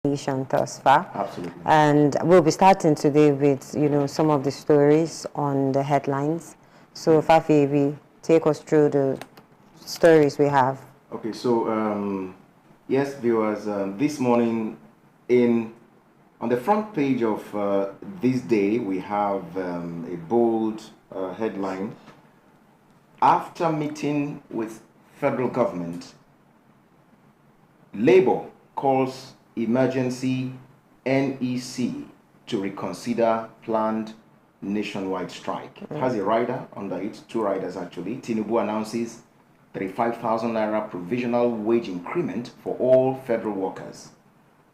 nation thus far. Absolutely. And we'll be starting today with, some of the stories on the headlines. So, Fafi, we take us through the stories we have. Okay, so yes, viewers, this morning on the front page of This Day, we have a bold headline. After meeting with federal government, Labour calls emergency NEC to reconsider planned nationwide strike. It has a rider under it, two riders actually. Tinubu announces 35,000 naira provisional wage increment for all federal workers.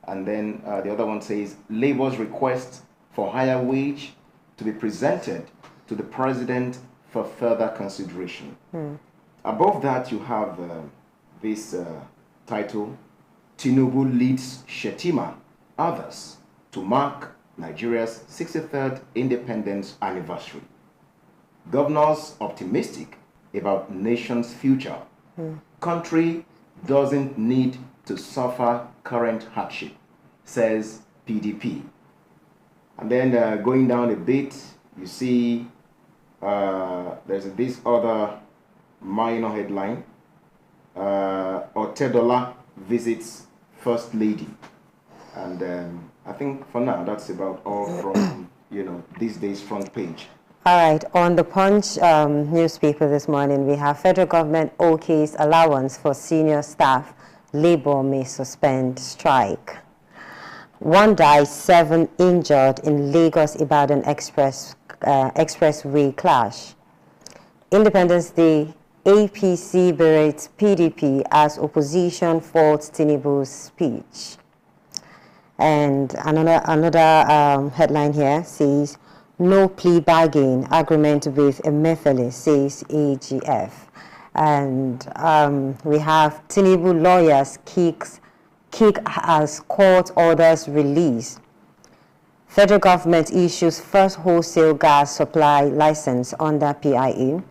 And then the other one says Labour's request for higher wage to be presented to the president for further consideration. Above that, you have this title, Tinubu leads Shetima, others, to mark Nigeria's 63rd independence anniversary. Governors optimistic about nation's future. Country doesn't need to suffer current hardship, says PDP. And then going down a bit, you see there's this other minor headline. Otedola visits First Lady. And I think for now, that's about all from, This Day's front page. All right, on the Punch newspaper this morning, we have federal government okays allowance for senior staff. Labour may suspend strike. 1 died, 7 injured in Lagos-Ibadan expressway clash. Independence Day, APC berates PDP as opposition faults Tinubu's speech. And another headline here says, no plea bargain agreement with Emefiele, says AGF. And we have Tinubu lawyers kick as court orders release. Federal government issues first wholesale gas supply license under PIA.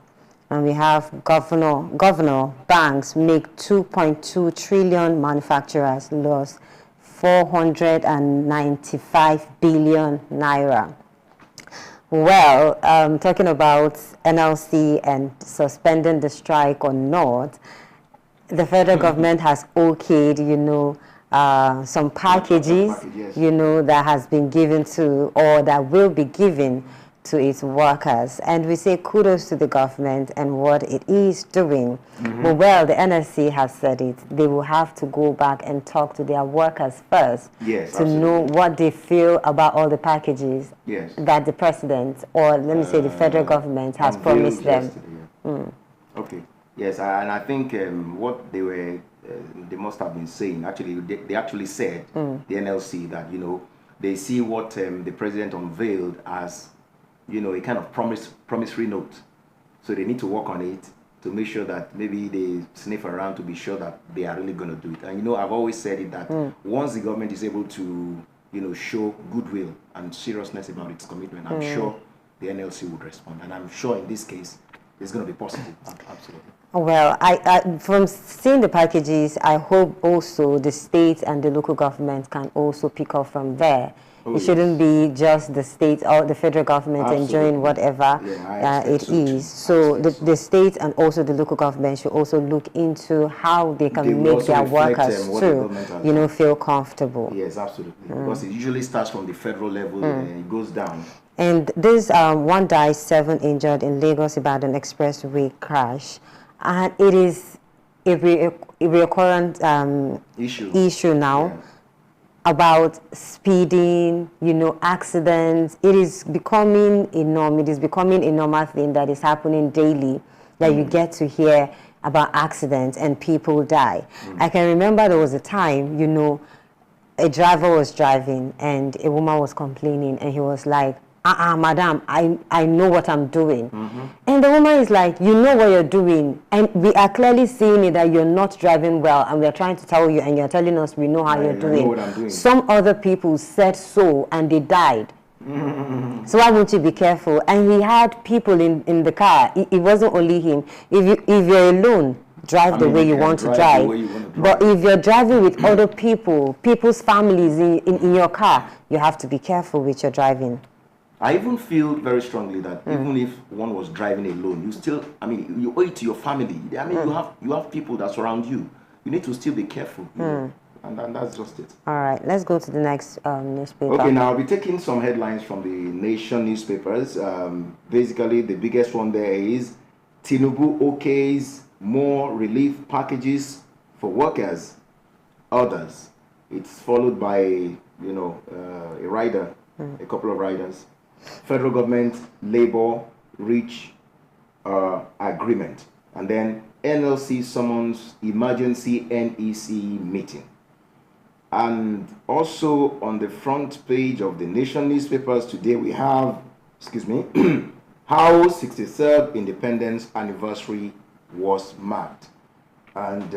And we have governor banks make 2.2 trillion, manufacturers lost 495 billion naira. Well, talking about NLC and suspending the strike or not, the federal government has okayed, some packages, that has been given to, or that will be given to its workers. And we say kudos to the government and what it is doing. But well, the NLC has said it. They will have to go back and talk to their workers first to know what they feel about all the packages that the president, or let me say the federal government, has promised them. Okay. Yes, and I think what they must have been saying, actually, they actually said, the NLC, that, they see what the president unveiled as, a kind of promissory note. So they need to work on it to make sure that maybe they sniff around to be sure that they are really going to do it. And, I've always said it that once the government is able to, show goodwill and seriousness about its commitment, I'm sure the NLC would respond. And I'm sure in this case, it's going to be positive. Absolutely. Well, I from seeing the packages, I hope also the state and the local government can also pick up from there. It shouldn't be just the state or the federal government enjoying whatever it is. So the state and also the local government should also look into how they can make their workers too, feel comfortable. Yes, absolutely. Because it usually starts from the federal level and it goes down. And this 1 died, 7 injured in Lagos-Ibadan expressway crash. And it is a recurrent issue now about speeding, accidents. It is becoming a norm. It is becoming a normal thing that is happening daily, that you get to hear about accidents and people die. I can remember there was a time, a driver was driving and a woman was complaining and he was like, madam, I know what I'm doing. And the woman is like, you know what you're doing. And we are clearly seeing it that you're not driving well and we're trying to tell you and you're telling us we know how you're doing. I know what I'm doing. Some other people said so and they died. So why won't you be careful? And he had people in the car. It wasn't only him. If you're alone, drive the way you want to drive. But if you're driving with other people's families in your car, you have to be careful with your driving. I even feel very strongly that even if one was driving alone, you still, I mean, you owe it to your family. I mean, you have people that surround you. You need to still be careful. You know? And that's just it. All right, let's go to the next newspaper. Okay, now I'll be taking some headlines from the Nation newspapers. Basically, the biggest one there is Tinubu okays more relief packages for workers, others. It's followed by, you know, a rider, a couple of riders. Federal government, labor reach agreement. And then NLC summons emergency NEC meeting. And also on the front page of the Nation newspapers today, we have, how 63rd independence anniversary was marked. And,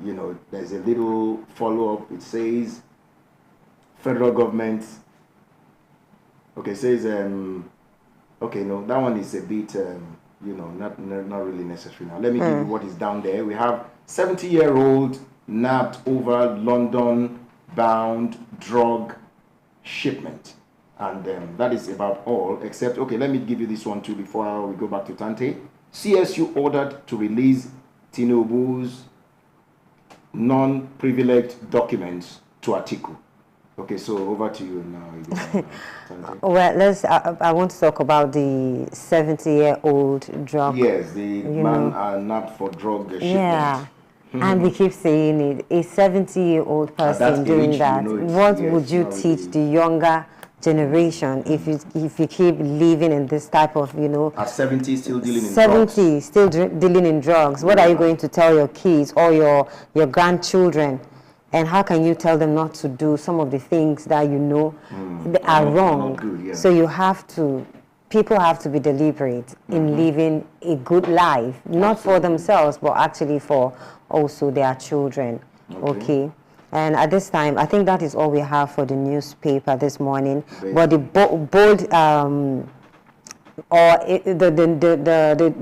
you know, there's a little follow-up. It says, federal government, okay, says, okay, no, that one is a bit, you know, not really necessary now. Let me give you what is down there. We have 70-year-old nabbed over London-bound drug shipment. And that is about all, except, okay, let me give you this one too before we go back to Tante. CSU ordered to release Tinubu's non-privileged documents to Atiku. Okay, so over to you now. Well, I want to talk about the 70-year-old drug. Yes, the man nabbed for drug shipment. Yeah. And we keep saying it, a 70-year-old person doing that. What would you teach the younger generation if you keep living in this type of, you know, at 70 still dealing in drugs? 70 still dealing in drugs. What are you going to tell your kids or your grandchildren? And how can you tell them not to do some of the things that you know are wrong? Good, So you have to, people have to be deliberate in living a good life, not for themselves, but actually for also their children. Okay. And at this time, I think that is all we have for the newspaper this morning. But the bold,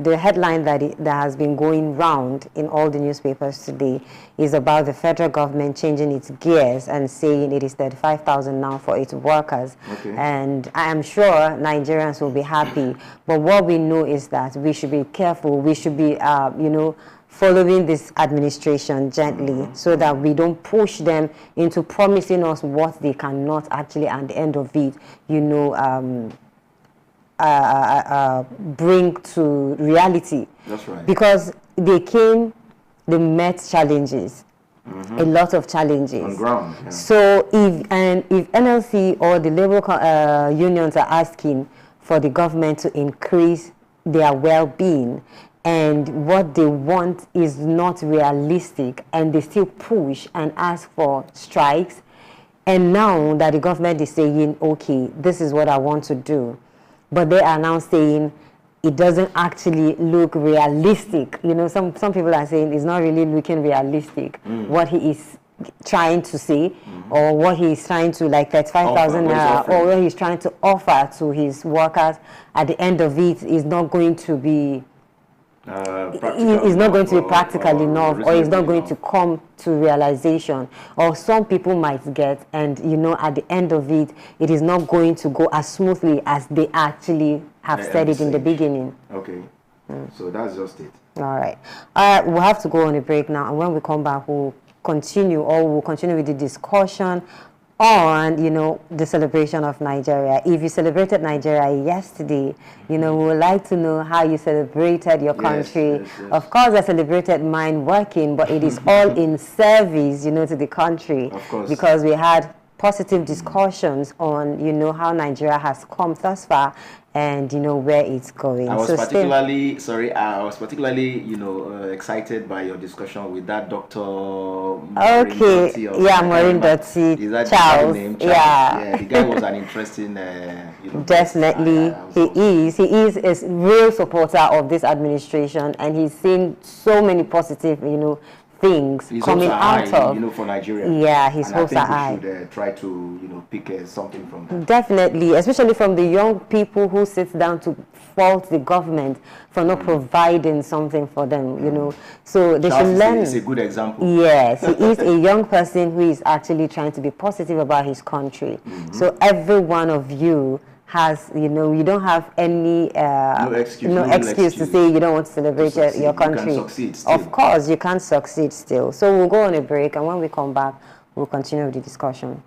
the headline that has been going round in all the newspapers today is about the federal government changing its gears and saying it is 35,000 now for its workers. And I am sure Nigerians will be happy. But what we know is that we should be careful. We should be, you know, following this administration gently so that we don't push them into promising us what they cannot actually, at the end of it, you know, bring to reality. That's right. Because they met challenges, a lot of challenges. On ground. Yeah. So if NLC or the labor unions are asking for the government to increase their well-being, and what they want is not realistic, and they still push and ask for strikes, and now that the government is saying, okay, this is what I want to do, but they are now saying it doesn't actually look realistic. You know, some people are saying it's not really looking realistic, what he is trying to say, or what he's trying to, like 35,000 naira, or what he's trying to offer to his workers. At the end of it is not going to be it's not going to be practical enough, or it's not going to come to realization, or some people might get, and you know, at the end of it, it is not going to go as smoothly as they actually have said it in the beginning. Okay, so that's just it. All right, we'll have to go on a break now, and when we come back, we'll continue with the discussion on, you know, the celebration of Nigeria. If you celebrated Nigeria yesterday, you know, we would like to know how you celebrated your country. Yes. Of course, I celebrated mine working, but it is all in service, you know, to the country. Of course. Because we had positive discussions on, you know, how Nigeria has come thus far and, you know, where it's going. I was particularly, you know, excited by your discussion with that Dr. Maureen Doty, Charles. Yeah, the guy was an interesting, you know. Definitely, he is a real supporter of this administration, and he's seen so many positive, you know, things his coming out high, of. for Nigeria. Yeah, his and hopes I are think high. We should try to, pick something from that. Definitely, especially from the young people who sit down to fault the government for not providing something for them, So they should learn. It's a good example. Yes, he is a young person who is actually trying to be positive about his country. So every one of you has, you don't have any no excuse to say you don't want to celebrate your country. You can succeed still. Of course, you can succeed still. So we'll go on a break, and when we come back, we'll continue with the discussion.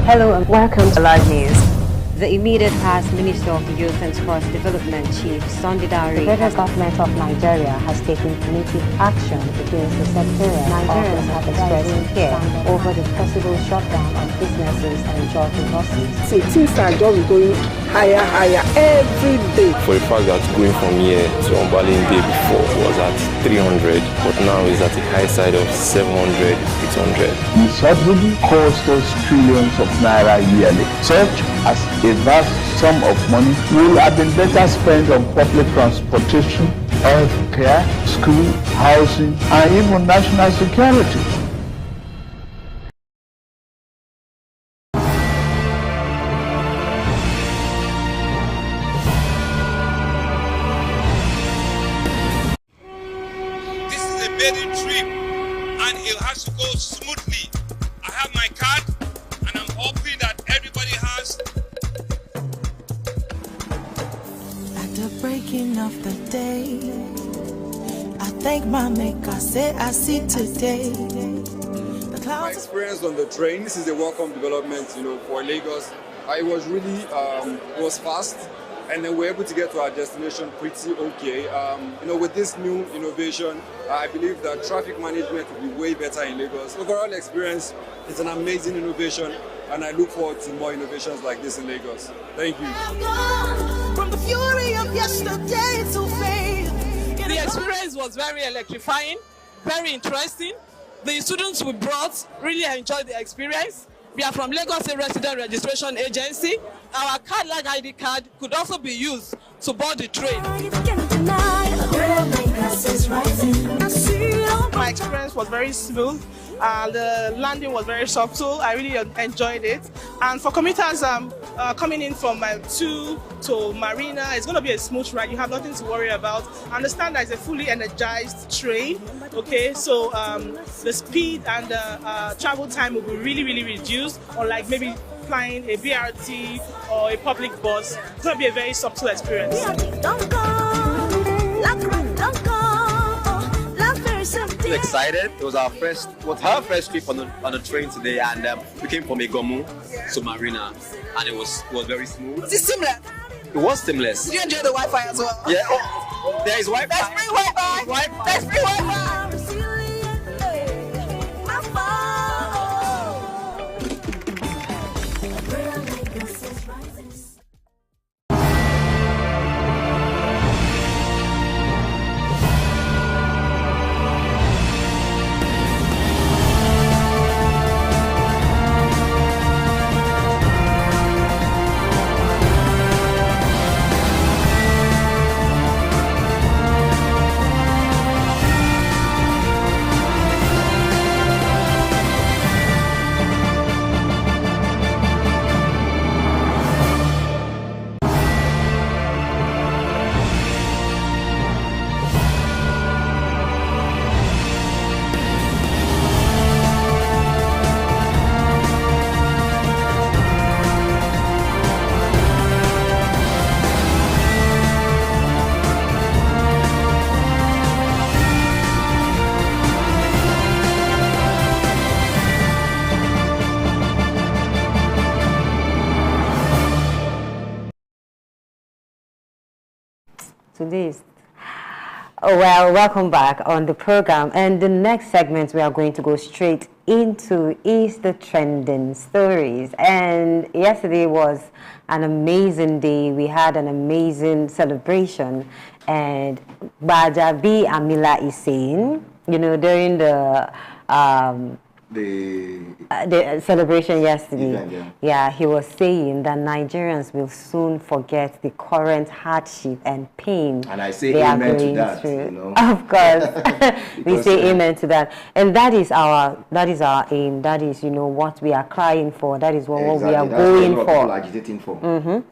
Hello and welcome to Live News. The immediate past Minister of Youth and Sports Development Chief Sunday Dare, the federal government of Nigeria has taken punitive action against the secretariat. Nigerians have expressed fear over the possible shutdown of businesses and job losses. See, things are just going higher every day. For the fact that going from here to Ombalin day before was at 300, but now is at the high side of 700, 800. The subsidy costs us trillions of naira yearly. Such as a vast sum of money will have been better spent on public transportation, health care, school, housing, and even national security. This is a maiden trip and it has to go smoothly. I have my card and I'm hoping that everybody has. At the breaking of the day, I thank my maker, say I see today. The My clouds. experience on the train, this is a welcome development, for Lagos. It was really, it was fast, and then we're able to get to our destination pretty okay. With this new innovation, I believe that traffic management will be way better in Lagos. Overall experience, it's an amazing innovation, and I look forward to more innovations like this in Lagos. Thank you. From the fury of yesterday to fame. The experience was very electrifying, very interesting. The students we brought really enjoyed the experience. We are from Lagos State Resident Registration Agency. Our card, like ID card, could also be used to board the train. My experience was very smooth. The landing was very subtle. I really enjoyed it. And for commuters coming in from 2 to Marina, it's going to be a smooth ride. You have nothing to worry about. I understand that it's a fully energized train. Okay, so the speed and the travel time will be really, really reduced, unlike maybe flying a BRT or a public bus. It's going to be a very subtle experience. Excited. It was her first trip on the train today, and we came from Egomu to Marina, and it was very smooth. Was it seamless? It was seamless. Did you enjoy the Wi-Fi as well? Yeah. Oh, there is Wi-Fi. There's free Wi-Fi. There's free Wi-Fi. to this. Oh, well, welcome back on the program. And the next segment we are going to go straight into is the trending stories. And yesterday was an amazing day. We had an amazing celebration. And Bajabi Amila is saying, you know, during the celebration yesterday, event, yeah, he was saying that Nigerians will soon forget the current hardship and pain. And I say they amen are going to that. through. You know? Of course, we say amen to that, and that is our aim. That is, you know, what we are crying for. That is what we are going for. People agitating for.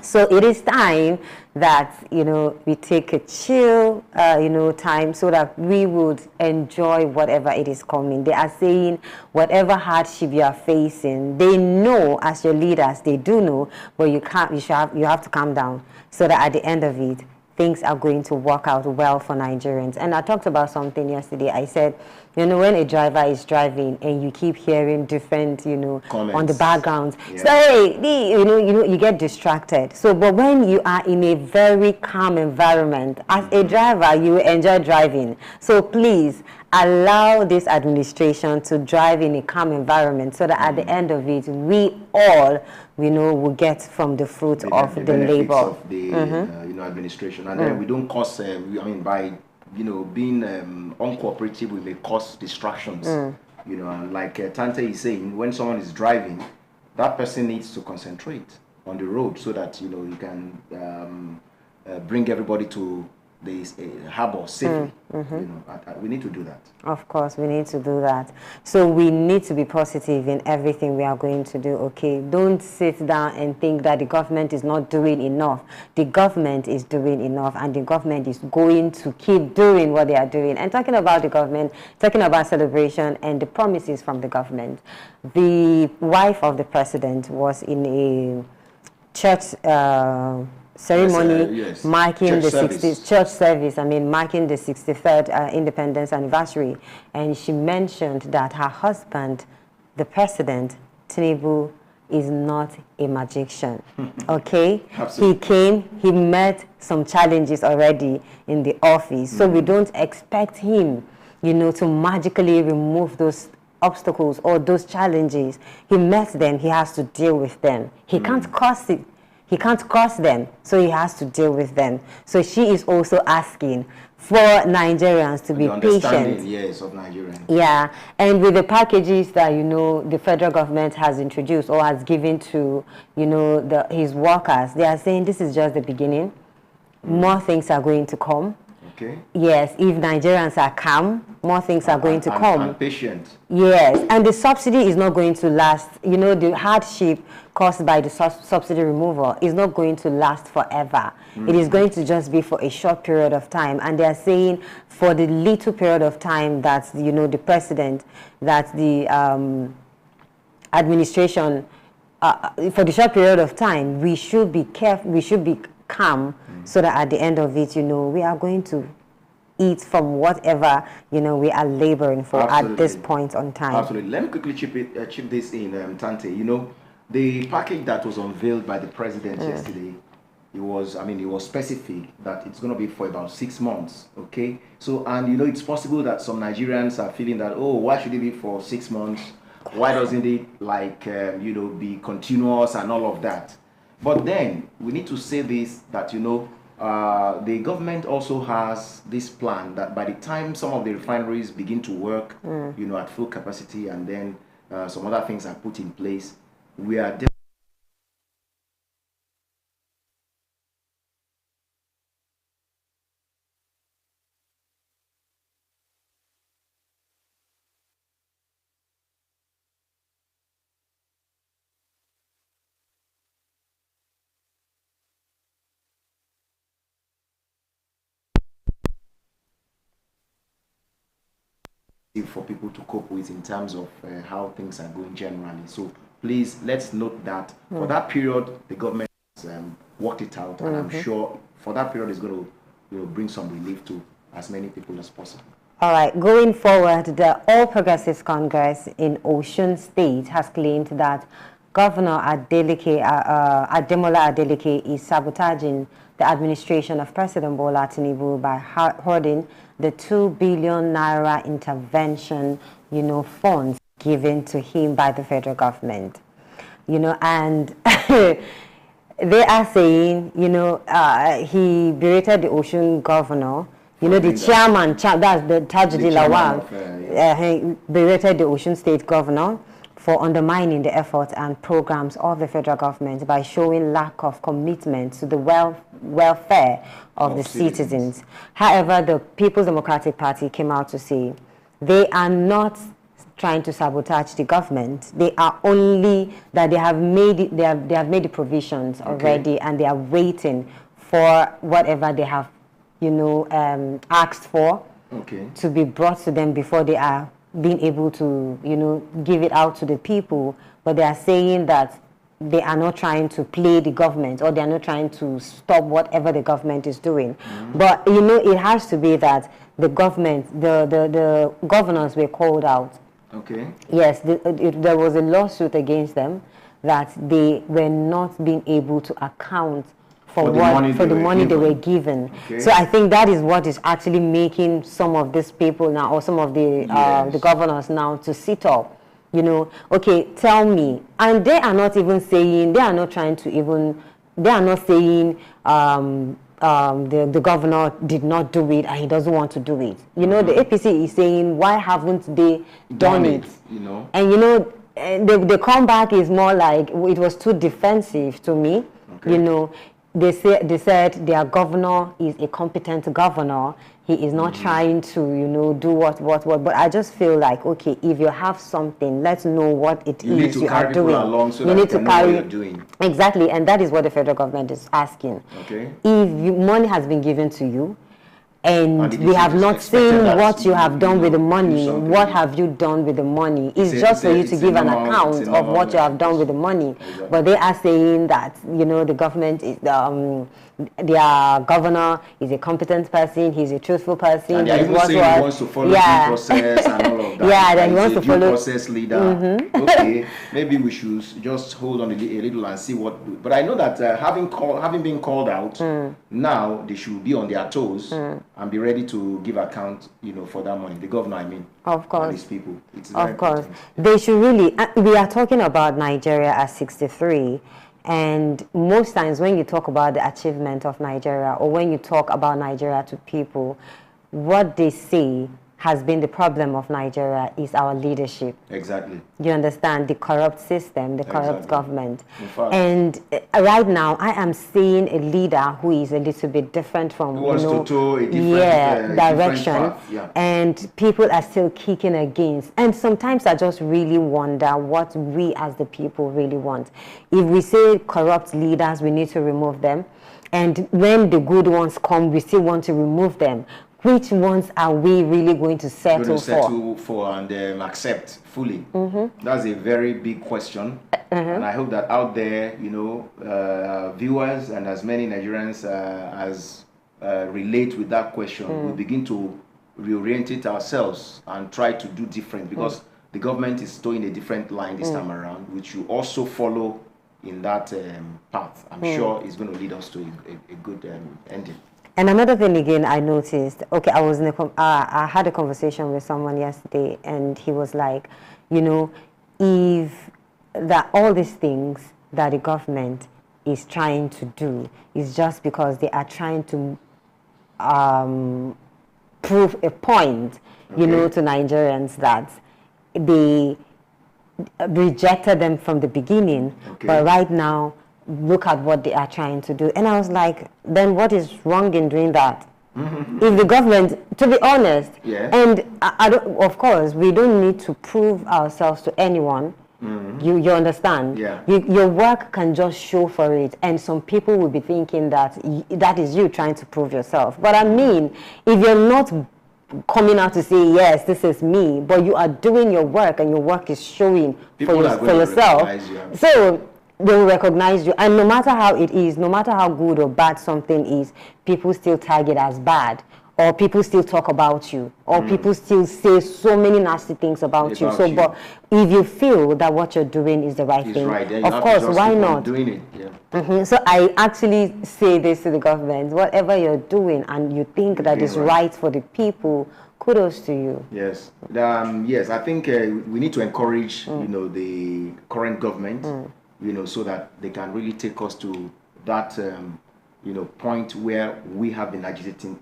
So it is time that, you know, we take a chill, you know, time so that we would enjoy whatever it is coming. They are saying whatever hardship you are facing, they know as your leaders, they do know, but you have to calm down so that at the end of it, things are going to work out well for Nigerians. And I talked about something yesterday. I said, you know, when a driver is driving and you keep hearing different, you know, comments on the background, yeah. so hey, you know, you get distracted. So, but when you are in a very calm environment, as a driver, you enjoy driving. So please allow this administration to drive in a calm environment so that at the end of it, we all, you know, will get from the fruit of the labor of the you know, administration, and then we don't cause. I mean, by being uncooperative, we may cause distractions. You know, and like Tante is saying, when someone is driving, that person needs to concentrate on the road so that you can bring everybody to the harbor safely. You know, we need to do that. Of course, we need to do that. So we need to be positive in everything we are going to do, okay? Don't sit down and think that the government is not doing enough. The government is doing enough, and the government is going to keep doing what they are doing. And talking about the government, talking about celebration and the promises from the government, the wife of the president was in a church ceremony marking the 60th church service. Marking the 63rd independence anniversary, and she mentioned that her husband, the president Tinubu, is not a magician. Okay, Absolutely. He came, he met some challenges already in the office, so we don't expect him, you know, to magically remove those obstacles or those challenges. He met them, he has to deal with them. He can't cause it. He can't cross them, so he has to deal with them. So she is also asking for Nigerians to be patient. Yes, of Nigerians. Yeah, and with the packages that, you know, the federal government has introduced or has given to, you know, his workers, they are saying this is just the beginning. More things are going to come. Okay. Yes, if Nigerians are calm, more things are going to come. And patient. Yes, and the subsidy is not going to last. You know, the hardship caused by the subsidy removal is not going to last forever. It is going to just be for a short period of time. And they are saying for the little period of time that, you know, the president, that the administration, for the short period of time, we should be careful, we should be calm, so that at the end of it, you know, we are going to eat from whatever, you know, we are laboring for. Absolutely. At this point on time. Absolutely. Let me quickly chip this in, Tante. You know, the package that was unveiled by the president yesterday, it was specific that it's going to be for about 6 months. Okay. So, and you know, it's possible that some Nigerians are feeling that, oh, why should it be for 6 months? Why doesn't it be continuous and all of that? But then we need to say this, that, you know, the government also has this plan that by the time some of the refineries begin to work, you know, at full capacity, and then some other things are put in place, we are for people to cope with in terms of how things are going generally. So please, let's note that for that period, the government has worked it out, and I'm sure for that period is going to bring some relief to as many people as possible. All right, going forward, the All Progressives Congress in Osun State has claimed that Governor Ademola Adeleke is sabotaging the administration of President Bola Tinubu by hoarding the 2 billion naira intervention, funds given to him by the federal government. And they are saying, he berated the Osun governor. The chairman, that's the Tajudeen Lawal, he berated the Osun State governor for undermining the efforts and programs of the federal government by showing lack of commitment to the welfare of the citizens. However, the People's Democratic Party came out to say they are not trying to sabotage the government. They are only that they have made it, they have made the provisions already, and they are waiting for whatever they have asked for to be brought to them before they are being able to give it out to the people. But they are saying that they are not trying to play the government, or they are not trying to stop whatever the government is doing. But it has to be that the government, the governors were called out. Yes, there was a lawsuit against them that they were not being able to account for the money they were given. So I think that is what is actually making some of these people now, or some of the governors now, to sit up. Tell me. And they are not even saying, they are not saying the governor did not do it and he doesn't want to do it. The APC is saying, why haven't they done it? And the comeback is more like, it was too defensive to me. They said their governor is a competent governor. He is not trying to, do what. But I just feel like, okay, if you have something, let's know what it is you are doing. You need to carry what you're doing. Exactly, and that is what the federal government is asking. If money has been given to you, and we have not seen what you have done with the money, what have you done with the money? It's just for you to give an account of what you have done with the money. But they are saying that, the government is, their governor is a competent person, he's a truthful person. And he wants to follow due process and all of that. That he wants to follow process leader. Okay, maybe we should just hold on a little and see what. But I know that having been called out, now they should be on their toes and be ready to give account, for that money. The governor, I mean. Of course. These people. Of course. They should really. We are talking about Nigeria at 63. And most times when you talk about the achievement of Nigeria, or when you talk about Nigeria to people, what they say has been the problem of Nigeria is our leadership. Exactly. You understand? The corrupt system, the corrupt government. And right now, I am seeing a leader who is a little bit different from, a different direction. And people are still kicking against. And sometimes I just really wonder what we as the people really want. If we say corrupt leaders, we need to remove them. And when the good ones come, we still want to remove them. Which ones are we really going to settle for and accept fully? That's a very big question. And I hope that out there, viewers and as many Nigerians as relate with that question, we begin to reorient it ourselves and try to do different, because the government is towing a different line this time around, which you also follow in that path. I'm sure it's going to lead us to a good ending. And another thing again I noticed, I was in I had a conversation with someone yesterday, and he was like, if all these things that the government is trying to do is just because they are trying to prove a point, to Nigerians, that they rejected them from the beginning, but right now, look at what they are trying to do. And I was like, then what is wrong in doing that? If the government, to be honest, and of course, we don't need to prove ourselves to anyone. You understand? Your work can just show for it. And some people will be thinking that that is you trying to prove yourself. But I mean, if you're not coming out to say, yes, this is me, but you are doing your work and your work is showing for yourself. So they will recognize you, and no matter how it is, no matter how good or bad something is, people still tag it as bad or people still talk about you, or people still say so many nasty things about you. So, but if you feel that what you're doing is the right thing, of course, why not? Doing it. Yeah. So I actually say this to the government: whatever you're doing and you think that is right for the people, kudos to you. Yes. Yes, I think we need to encourage, the current government, so that they can really take us to that, point where we have been agitating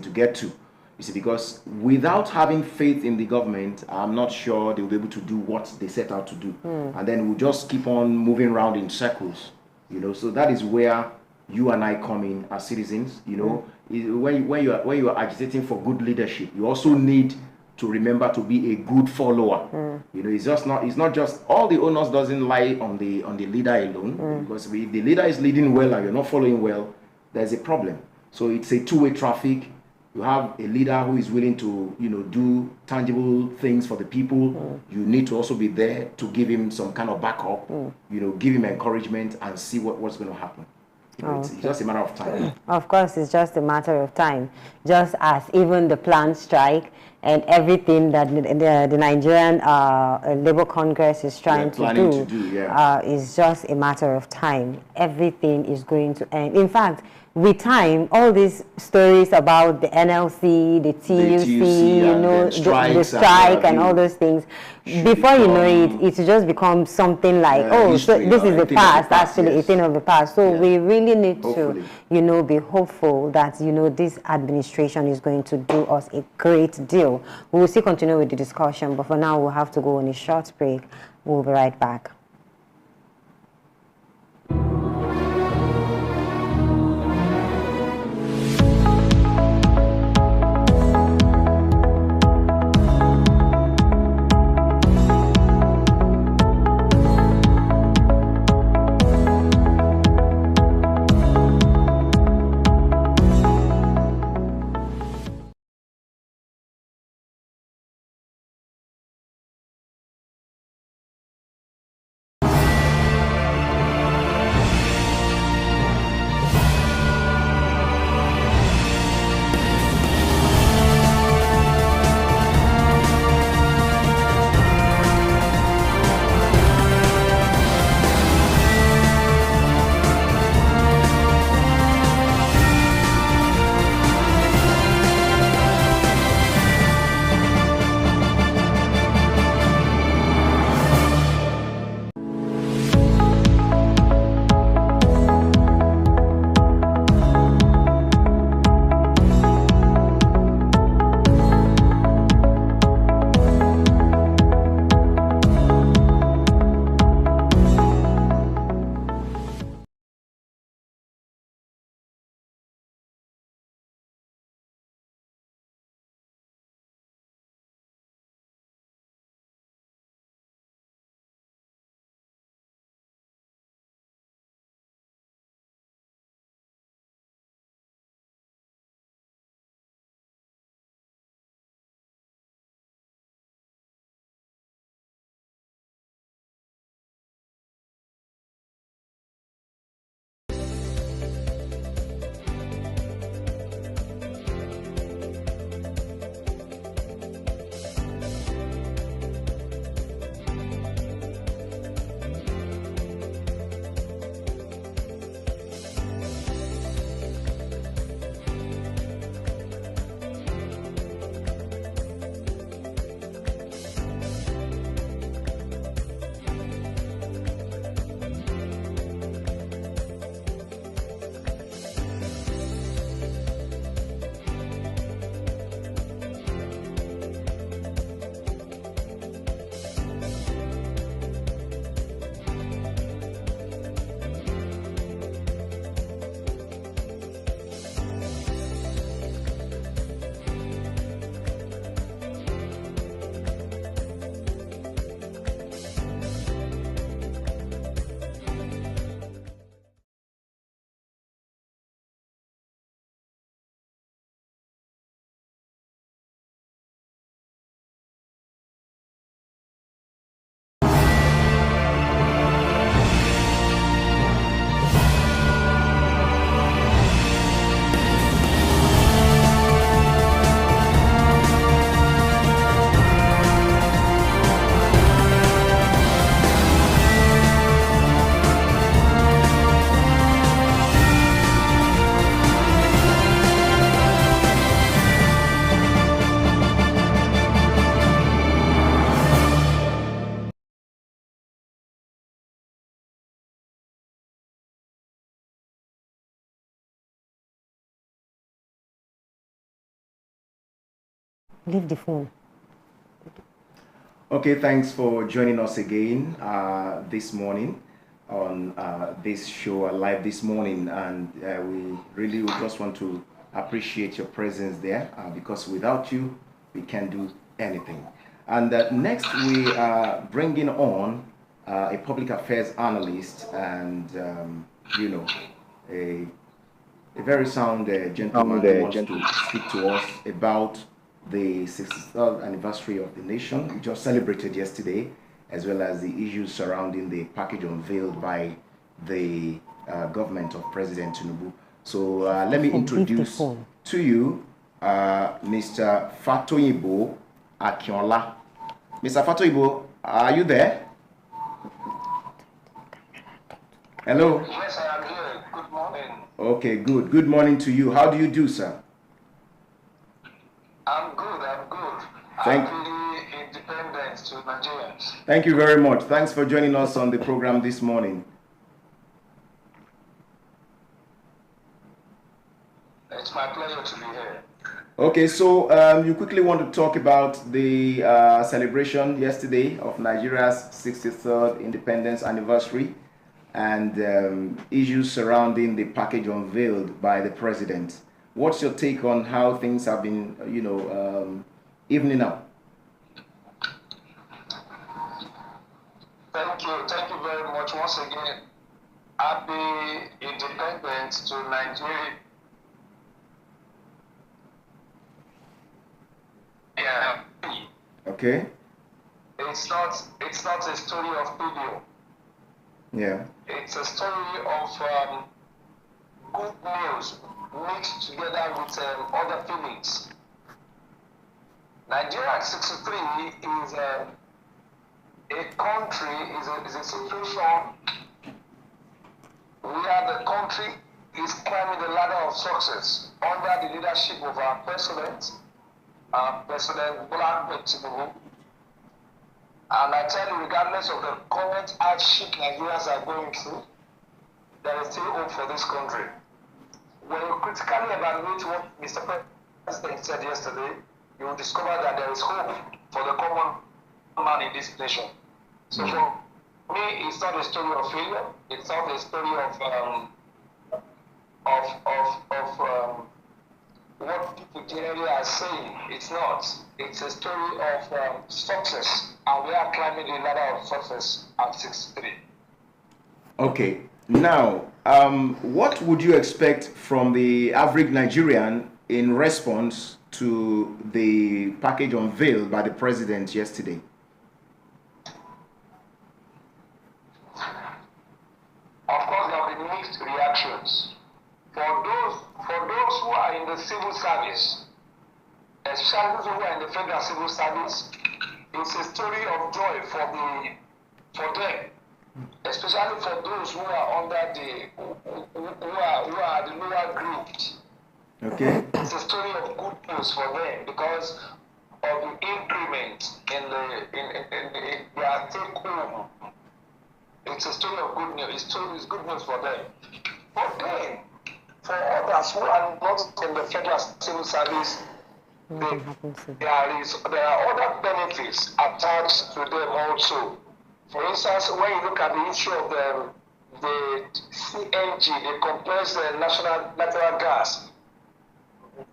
to get to. You see, because without having faith in the government, I'm not sure they'll be able to do what they set out to do. And then we'll just keep on moving around in circles, So that is where you and I come in as citizens, When you are agitating for good leadership, you also need to remember to be a good follower. It's not just all the onus doesn't lie on the leader alone, because if the leader is leading well and you're not following well, there's a problem. So it's a two-way traffic. You have a leader who is willing to do tangible things for the people. You need to also be there to give him some kind of backup, give him encouragement and see what's going to happen. It's just a matter of time. Of course, it's just a matter of time. Just as even the planned strike and everything that the Nigerian Labour Congress is trying to do, is just a matter of time. Everything is going to end. In fact, with time, all these stories about the NLC, the TUC, the strike and all those things, before you know it, it's just become something like, so this is the past, actually, a thing of the past. So we really need to, be hopeful that, this administration is going to do us a great deal. We will still continue with the discussion, but for now, we'll have to go on a short break. We'll be right back. Leave the phone. Okay, thanks for joining us again this morning on this show live this morning, and we really would just want to appreciate your presence there because without you we can't do anything. And next we are bringing on a public affairs analyst and you know, a very sound gentleman who wants to speak to us about the 63rd anniversary of the nation. We just celebrated yesterday, as well as the issues surrounding the package unveiled by the government of President Tinubu. So let me introduce to you Mr. Fatoyinbo Akinola. Mr. Fatoyinbo, are you there? Hello? Yes, I am here. Good morning. Okay, good. Good morning to you. How do you do, sir? I'm good. Happy independence to Nigerians. Thank you very much. Thanks for joining us on the program this morning. It's my pleasure to be here. Okay, so you quickly want to talk about the celebration yesterday of Nigeria's 63rd independence anniversary and issues surrounding the package unveiled by the president. What's your take on how things have been, you know, evening out? Thank you very much once again. Happy independence to Nigeria. Yeah. Okay. It's not a story of failure. Yeah. It's a story of good news mixed together with other feelings. Nigeria at 63 is a country, is a situation where the country is climbing the ladder of success under the leadership of our President Bola Ahmed Tinubu. And I tell you, regardless of the current hardship Nigerians are going through, there is still hope for this country. When you critically evaluate what Mr. President said yesterday, you will discover that there is hope for the common man in this nation. So for me, it's not a story of failure. It's not a story of what people generally are saying. It's not. It's a story of success, and we are climbing the ladder of success at 63. Okay. Now, what would you expect from the average Nigerian in response to the package unveiled by the president yesterday? Of course, there will be mixed reactions. For those who are in the civil service, especially those who are in the federal civil service, it's a story of joy for them, especially for those who are under who are the lower grades. Okay. It's a story of good news for them because of the increment in their take home. It's a story of good news. It's good news for them. But then, for others who are not in the federal civil service, there are other benefits attached to them also. For instance, when you look at the issue of the CNG, the compressed natural gas,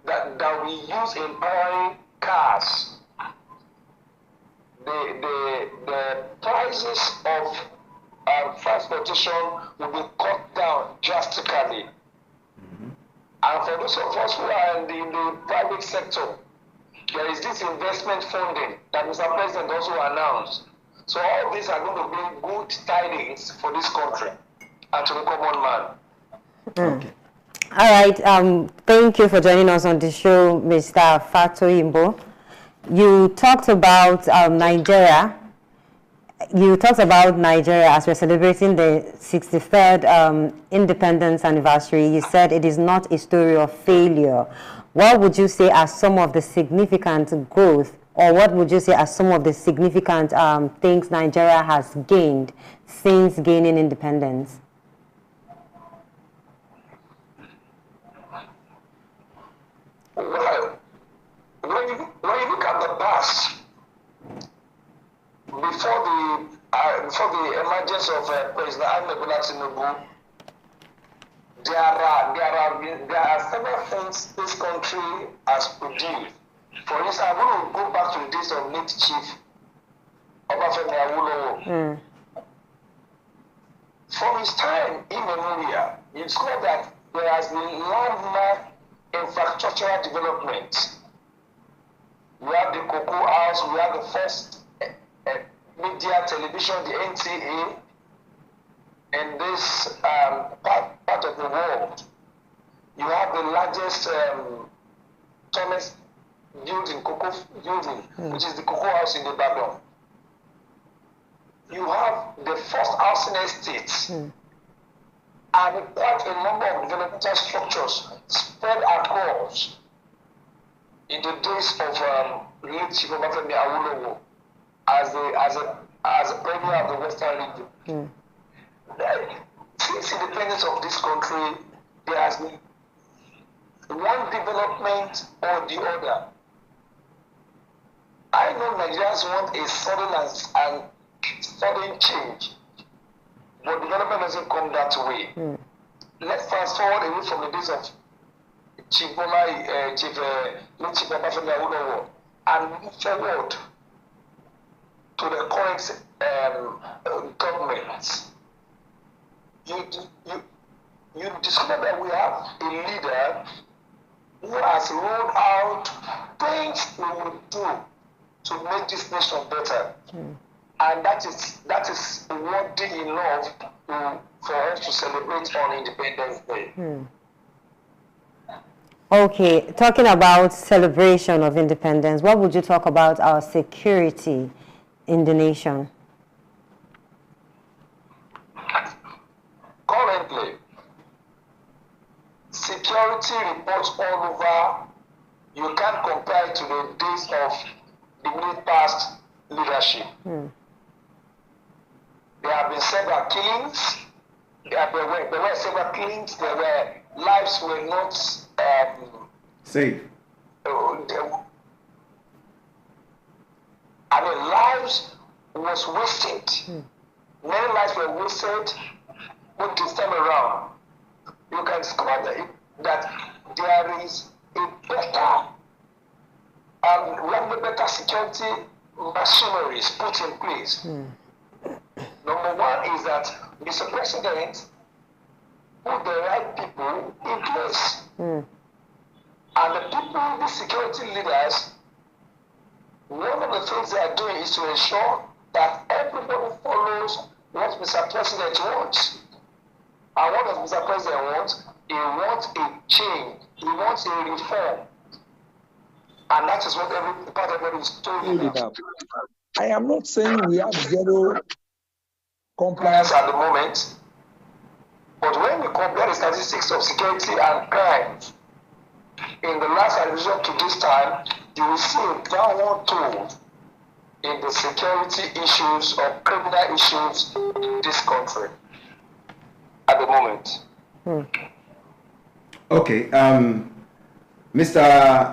that we use in powering cars, the prices of transportation will be cut down drastically. And for those of us who are in the private sector, there is this investment funding that Mr. President also announced. So all these are going to bring good tidings for this country and to the common man. Okay. All right. Thank you for joining us on the show, Mr. Fatoyinbo. You talked about Nigeria. You talked about Nigeria as we're celebrating the 63rd independence anniversary. You said it is not a story of failure. What would you say are some of the significant growth, or what would you say are some of the significant things Nigeria has gained since gaining independence? Well, when you look at past, before the emergence of President Ahmed Bola Tinubu, there are several things this country has produced. For instance, I'm going to go back to the days of late Chief Obafemi Awolowo. From his time immemorial, you discover that there has been landmark infrastructural development. We have the Cocoa House, we have the first media television, the NTA, in this part of the world. You have the largest tallest building, cocoa building, which is the Cocoa House in Ibadan. You have the first housing estates and quite a number of developmental structures spread across in the days of late Chief Obafemi Awolowo as a premier of the Western region. Since independence of this country, there has been one development or the other. I know Nigerians want a sudden change, but development doesn't come that way. Let's fast forward away from the days of Chief Obafemi Awolowo and move forward to the current government. You discover that we have a leader who has rolled out things we will do to make this nation better. And that is worthy enough for us to celebrate on Independence Day. Okay, talking about celebration of independence, what would you talk about our security in the nation? Currently, security reports all over. You can't compare it to the days of the immediate past leadership. There have been several killings. There were several killings. There were lives were not safe. Lives was wasted. Many lives were wasted. But this time around, you can discover that there is a better better security machineries put in place. Number one is that Mr. President put the right people in place. And the people, the security leaders, one of the things they are doing is to ensure that everybody follows what Mr. President wants. And what does Mr. President want? He wants a change. He wants a reform. And that is what every part of it is doing. I am not saying we have zero compliance at the moment. But when we compare the statistics of security and crime in the last revision to this time, you will see a downward tone in the security issues or criminal issues in this country at the moment. Okay, Mr.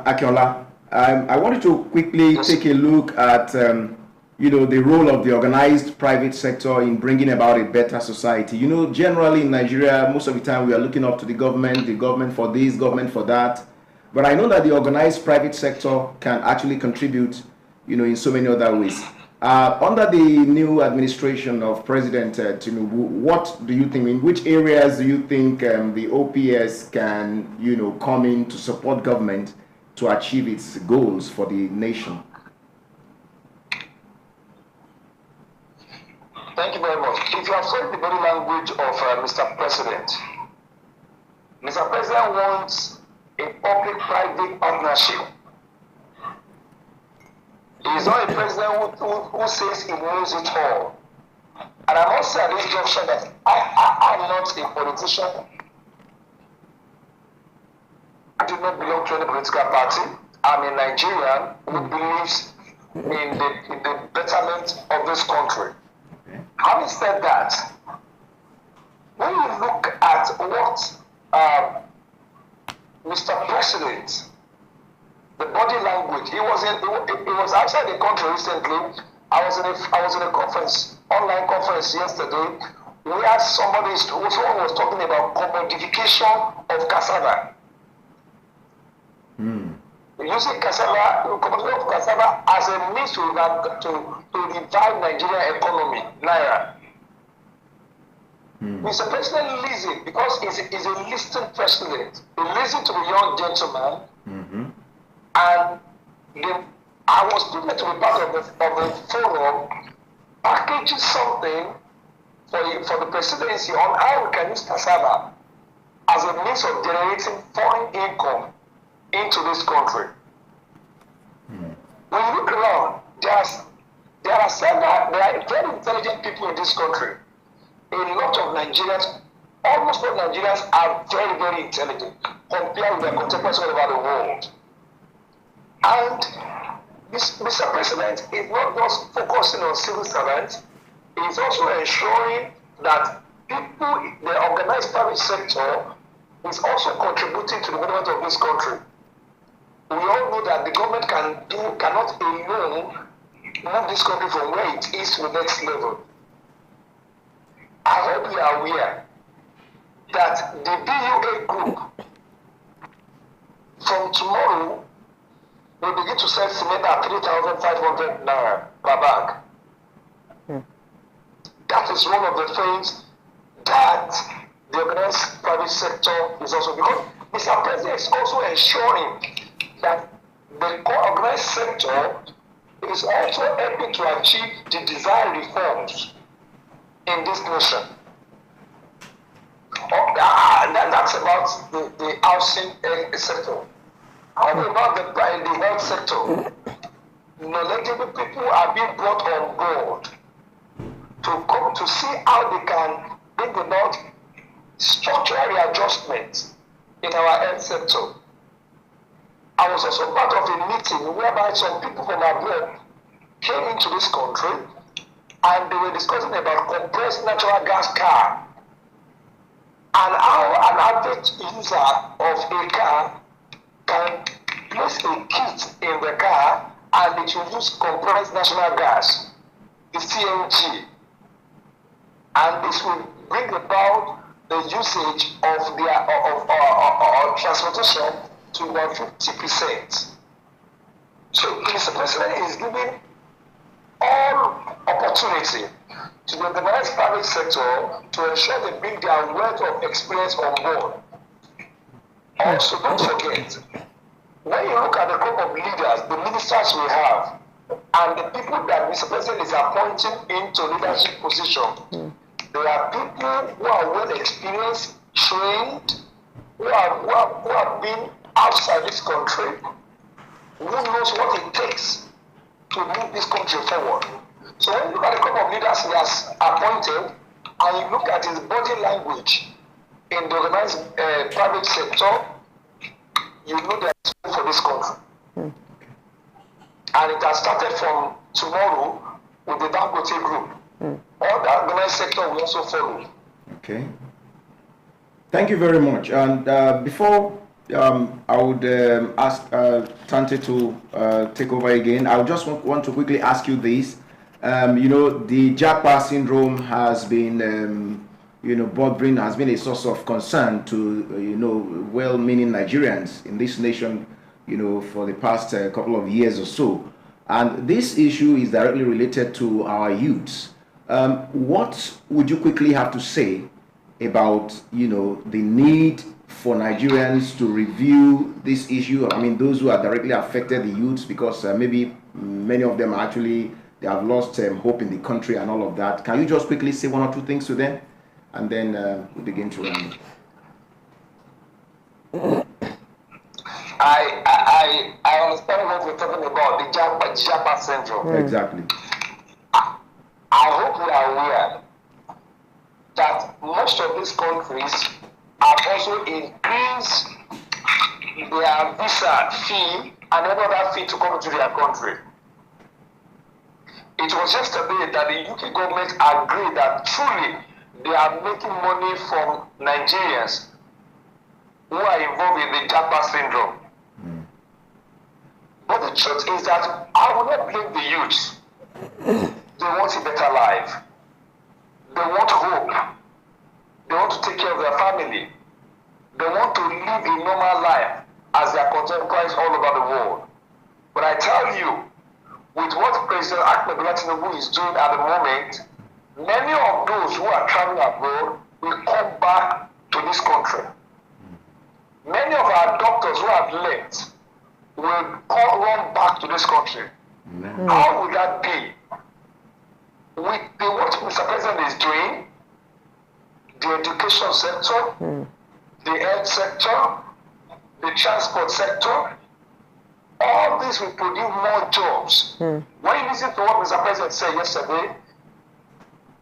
Akinola, I wanted to quickly take a look at the role of the organized private sector in bringing about a better society. Generally in Nigeria, most of the time we are looking up to the government for this, government for that. But I know that the organized private sector can actually contribute, in so many other ways. Under the new administration of President Tinubu, what do you think? In which areas do you think the OPS can, come in to support government to achieve its goals for the nation? Thank you very much. If you have heard the body language of Mr. President wants a public-private partnership. He is not a president who says he knows it all. And I must say at this junction that I am not a politician. I do not belong to any political party. I'm a Nigerian who believes in the betterment of this country. Having said that, when you look at what Mr. President, the body language. He was outside the country recently. I was in a conference, online conference yesterday, where someone was talking about commodification of cassava. Using commodification of cassava as a means to revive Nigerian economy, Naira. Mr. President listened because he's a listening president. He listened to the young gentleman, and I was privileged to be part of the forum, packaging something for the presidency on how we can use cassava as a means of generating foreign income into this country. When you look around, there are very intelligent people in this country. A lot of Nigerians, almost all Nigerians are very, very intelligent compared with their contemporaries all over the world. And Mr. President is not just focusing on civil servants, he is also ensuring that people, the organized private sector, is also contributing to the development of this country. We all know that the government cannot alone move this country from where it is to the next level. I hope you are aware that the BUA group from tomorrow will begin to sell cement at 3,500 naira per bag. That is one of the things that the organized private sector is also, because Mr. President is also ensuring that the organized sector is also helping to achieve the desired reforms in this nation. That's about the housing sector. How about the health sector? Knowledgeable people are being brought on board to come to see how they can bring about structural readjustments in our health sector. I was also part of a meeting whereby some people from abroad came into this country and they were discussing about compressed natural gas car and how an average user of a car can place a kit in the car and it will use compressed natural gas, the CNG, and this will bring about the usage of their transportation to about 50%. So Mr. President is giving all opportunity to the organized private sector to ensure they bring their wealth of experience on board. Also, don't forget, when you look at the group of leaders, the ministers we have, and the people that Mr. President is appointing into leadership position, there are people who are well experienced, trained, who have been outside this country, who knows what it takes to move this country forward. So when you look at the group of leaders he has appointed, and you look at his body language in the organized private sector, you know there's hope for this country. And it has started from tomorrow with the Dangote group. All the organized sector will also follow. Okay. Thank you very much. And before I would ask Tante to take over again, I would just want to quickly ask you this. You know, the Japa syndrome has been, bothering, has been a source of concern to, well-meaning Nigerians in this nation, for the past couple of years or so. And this issue is directly related to our youths. What would you quickly have to say about, the need for Nigerians to review this issue? I mean, those who are directly affected, the youths, because maybe many of them actually, they have lost hope in the country and all of that. Can you just quickly say one or two things to them? And then we'll begin to run. I understand what we're talking about, the Japa syndrome. Exactly. I hope we are aware that most of these countries have also increased their visa fee and another fee to come to their country. It was yesterday that the UK government agreed that truly they are making money from Nigerians who are involved in the Japa syndrome. But the truth is that I will not blame the youth. They want a better life. They want hope. They want to take care of their family. They want to live a normal life as their contemporaries all over the world. But I tell you, with what President Ahmed Bola Tinubu is doing at the moment, many of those who are traveling abroad will come back to this country. Many of our doctors who have left will run back to this country. How would that be? With what Mr. President is doing, the education sector, the health sector, the transport sector, all this will produce more jobs. When you listen to what Mr. President said yesterday,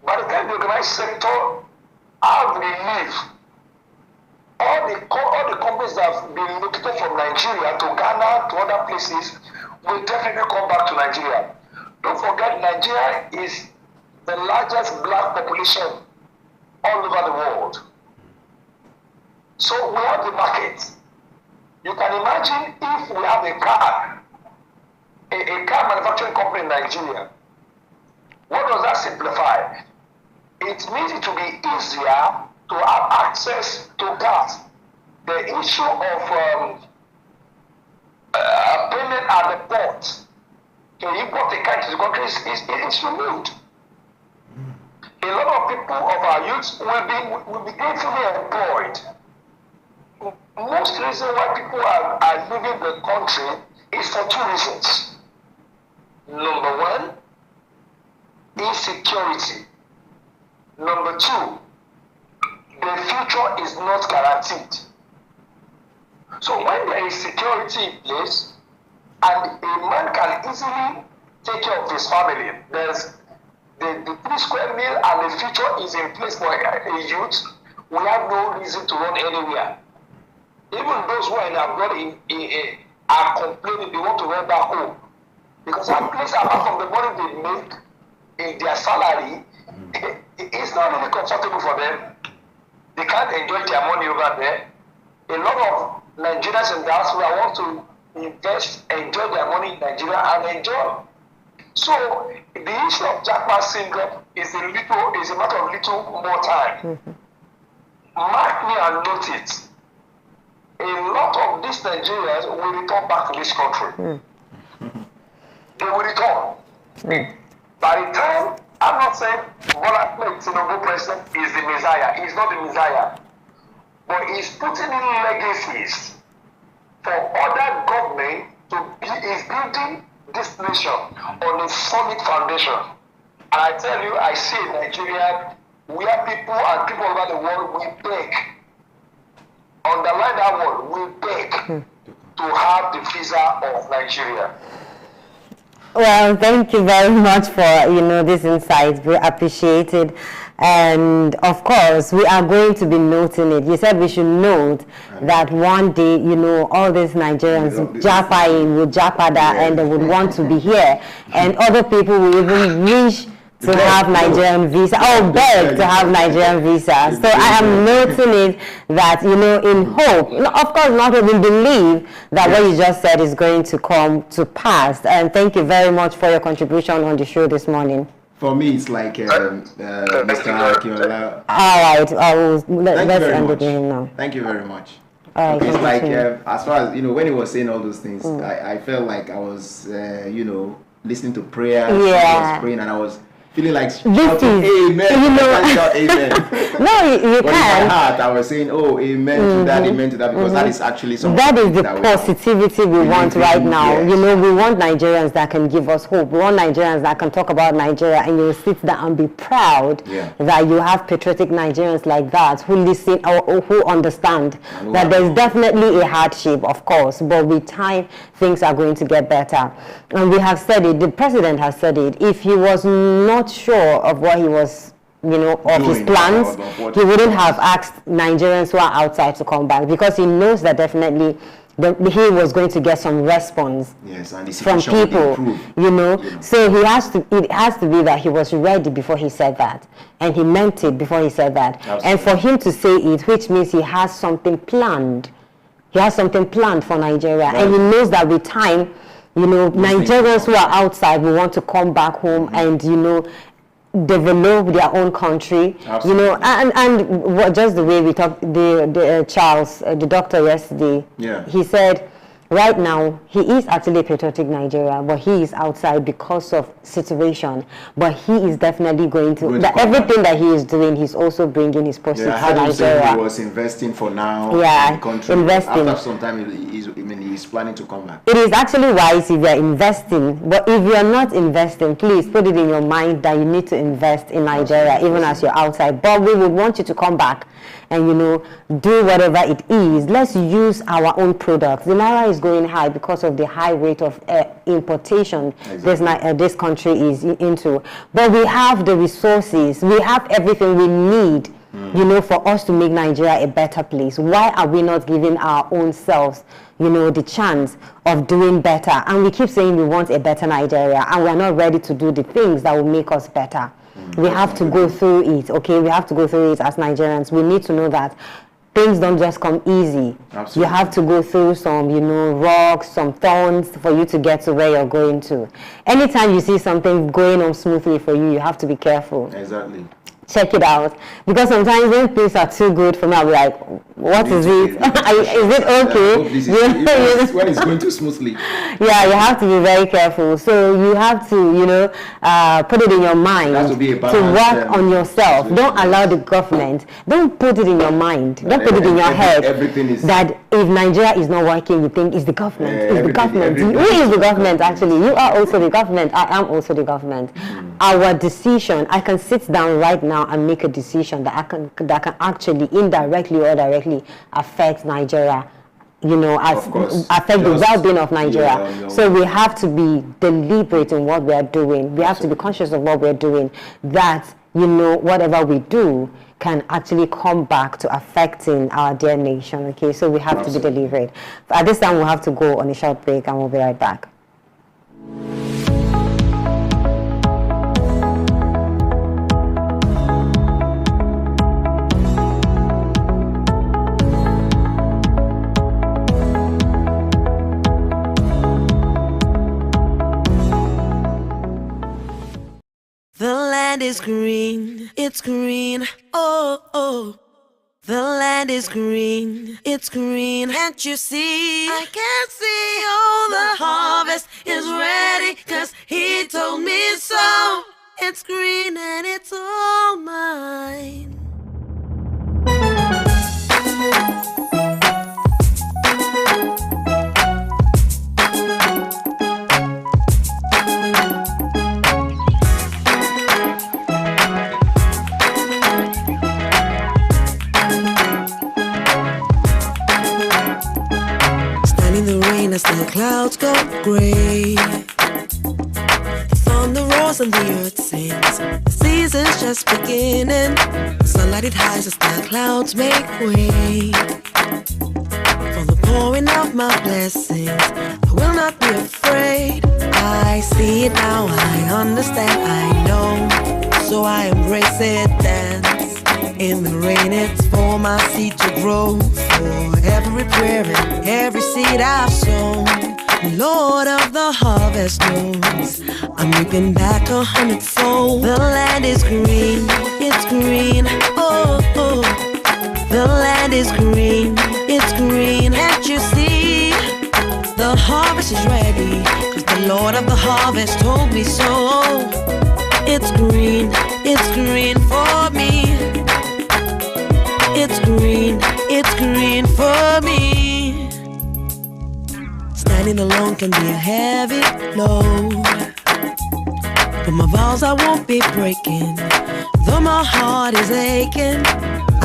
by the time the organized sector have relief, all the companies that have been located from Nigeria to Ghana to other places will definitely come back to Nigeria. Don't forget, Nigeria is the largest black population all over the world. So we have the market. You can imagine if we have a car manufacturing company in Nigeria. What does that simplify? It means it will be easier to have access to cars. The issue of payment at the port to import a car into the country is removed. A lot of people of our youth will be gainfully employed. Most reason why people are leaving the country is for two reasons. Number one, insecurity. Number two, the future is not guaranteed. So when there is security in place and a man can easily take care of his family, there's the 3 square meal and the future is in place for a youth, we have no reason to run anywhere. Even those who are in abroad are complaining they want to run back home. Because that place, apart from the money they make in their salary, it's not really comfortable for them. They can't enjoy their money over there. A lot of Nigerians in diaspora want to invest, enjoy their money in Nigeria and enjoy. So the issue of Jackpot syndrome is a matter of little more time. Mark me and note it. A lot of these Nigerians will return back to this country. They will return. By the time, I'm not saying Bola Tinubu president is the Messiah. He's not the Messiah. But he's putting in legacies for other government is building this nation on a solid foundation. And I tell you, I see in Nigeria where people and people over the world will beg. Underline that word, will beg to have the visa of Nigeria. Well, thank you very much for, this insight. We appreciate it. And of course, we are going to be noting it. You said we should note that one day, all these Nigerians will japada and they would want to be here. And other people will even wish to have Nigerian visa, beg to have Nigerian visa. So I am noting it that, in hope, of course not even believe that what you just said is going to come to pass. And thank you very much for your contribution on the show this morning. For me, it's like Mr. Akinola. All right, let's end it with him now. Thank you very much. All right, it's like, as far as, when he was saying all those things, I felt like I was, listening to prayer. I was praying and I was feeling like shouting amen. I can't shout amen. No, you can. In my heart, I was saying, amen to that, because that is actually something. That is the positivity we want right now. Yes. We want Nigerians that can give us hope. We want Nigerians that can talk about Nigeria and you sit down and be proud that you have patriotic Nigerians like that who listen or who understand that there's definitely a hardship, of course, but with time, things are going to get better. And we have said it, the president has said it, if he was not sure of what he was, of his plans, he wouldn't have asked Nigerians who are outside to come back, because he knows that definitely he was going to get some response from people, So it has to be that he was ready before he said that, and he meant it before he said that. Absolutely. And for him to say it, which means he has something planned. He has something planned for Nigeria, and he knows that with time, You know, Nigerians who are outside will want to come back home and, you know, develop their own country. Absolutely. You know, and what, just the way we talked, Charles, the doctor yesterday, he said, right now, he is actually a patriotic Nigerian, but he is outside because of situation. But he is definitely going to everything that he is doing, he's also bringing his proceeds to Nigeria. He was investing for now. Yeah, in the country. investing. After some time, he's planning to come back. It is actually wise if you are investing, but if you are not investing, please put it in your mind that you need to invest in Nigeria, even as you're outside. But we would want you to come back and, you know, do whatever it is. Let's use our own products. The Naira is going high because of the high rate of importation this country is into. But we have the resources. We have everything we need, you know, for us to make Nigeria a better place. Why are we not giving our own selves, you know, the chance of doing better? And we keep saying we want a better Nigeria, and we're not ready to do the things that will make us better. We have to go through it, okay? We have to go through it as Nigerians. We need to know that things don't just come easy. Absolutely. You have to go through some, you know, rocks, some thorns for you to get to where you're going to. Anytime you see something going on smoothly for you, you have to be careful. Exactly. Check it out, because sometimes when things are too good for me, I'll be like, what is it? Is it okay? When it's going too smoothly. Yeah, you have to be very careful. So you have to, you know, put it in your mind to work on yourself. Don't allow the government, don't put it in your mind, don't put it in your head that if Nigeria is not working, you think it's the government. It's the government. Who is the government actually? You are also the government. I am also the government. Our decision, I can sit down right now and make a decision that can actually indirectly or directly affect Nigeria, you know, affect the well-being of Nigeria. So we have to be deliberate in what we are doing. We have to be conscious of what we're doing, that, you know, whatever we do can actually come back to affecting our dear nation. Okay, so we have to be deliberate. At this time, we'll have to go on a short break, and we'll be right back. The land is green, it's green, oh, oh. The land is green, it's green, can't you see? I can't see, oh, the harvest is ready, 'cause he told me so. It's green and it's all mine. As the clouds go gray, the thunder roars and the earth sings. The season's just beginning. The sunlight it hides as the clouds make way for the pouring of my blessings. I will not be afraid. I see it now, I understand, I know. So I embrace it, dance in the rain. It's for my seed to grow, for every prayer and every seed I've sown. Lord of the harvest knows I'm reaping back 100-fold. The land is green, it's green, oh, oh. The land is green, it's green, can't you see? The harvest is ready, 'cause the Lord of the harvest told me so. It's green for me. It's green for me. Standing alone can be a heavy load, but my vows I won't be breaking. Though my heart is aching,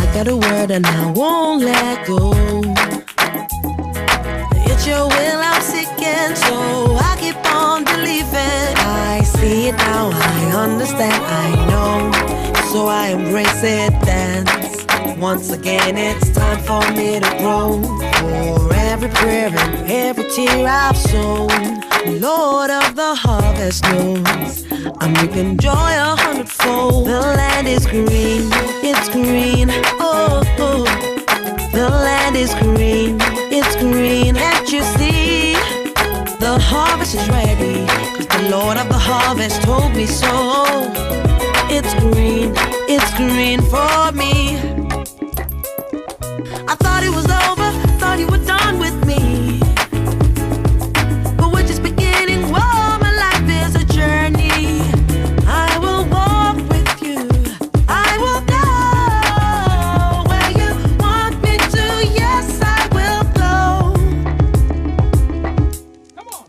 I got a word and I won't let go. It's your will I'm seeking, so I keep on believing. I see it now, I understand, I know. So I embrace it, dance. Once again, it's time for me to grow. For every prayer and every tear I've sown, Lord of the harvest knows I'm reaping joy 100-fold. The land is green, it's green, oh, oh. The land is green, it's green, can't you see? The harvest harvest is ready, 'cause the Lord of the harvest told me so. It's green for me. I thought it was over, thought you were done with me, but we're just beginning. Whoa, my life is a journey. I will walk with you, I will go where you want me to. Yes, I will go. Come on.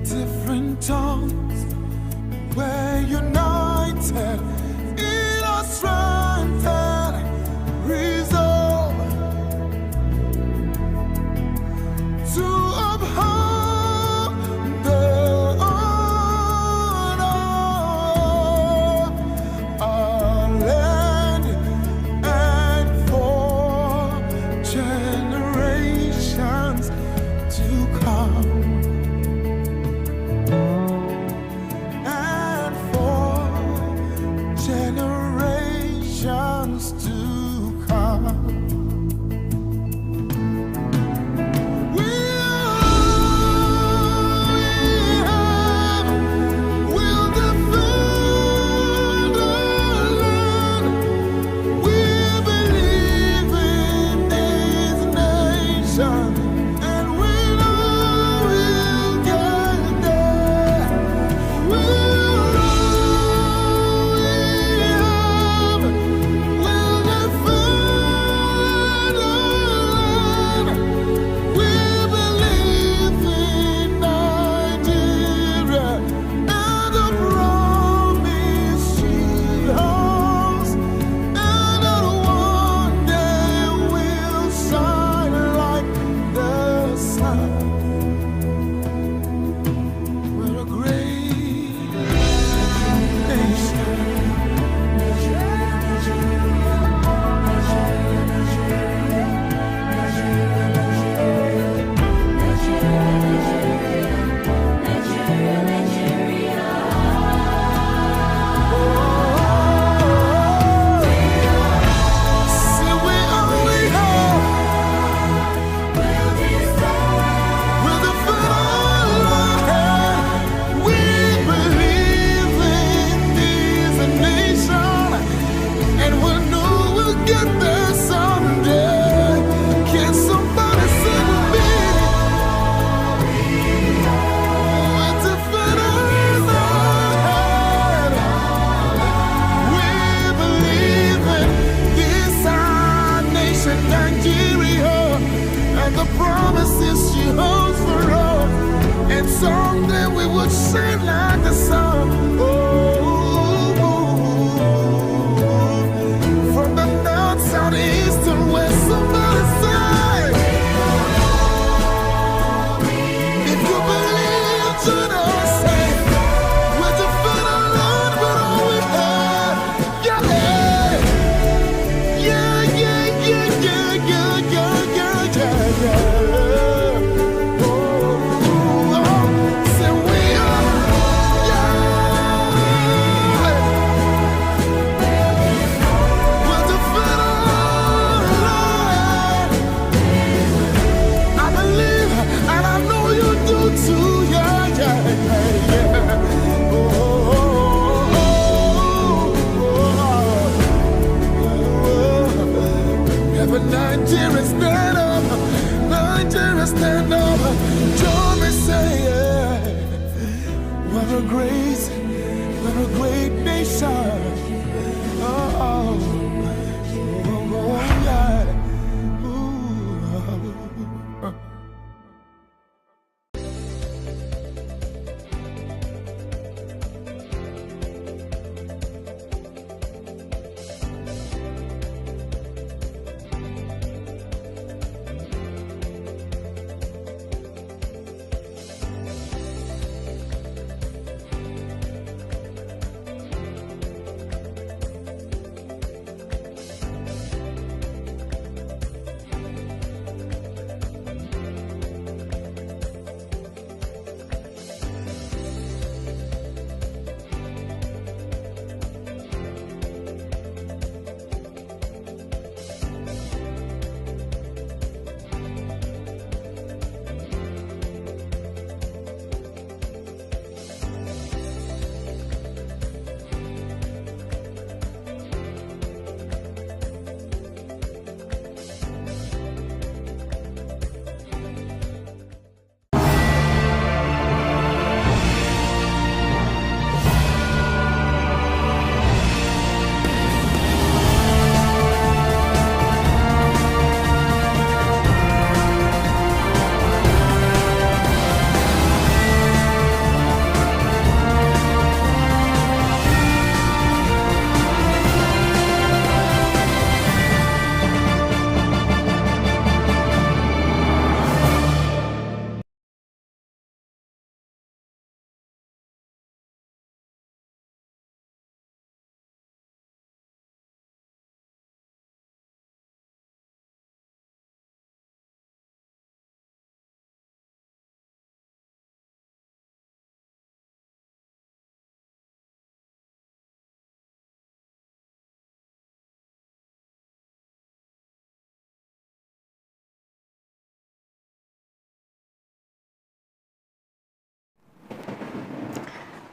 Different tongues, we're united times to come.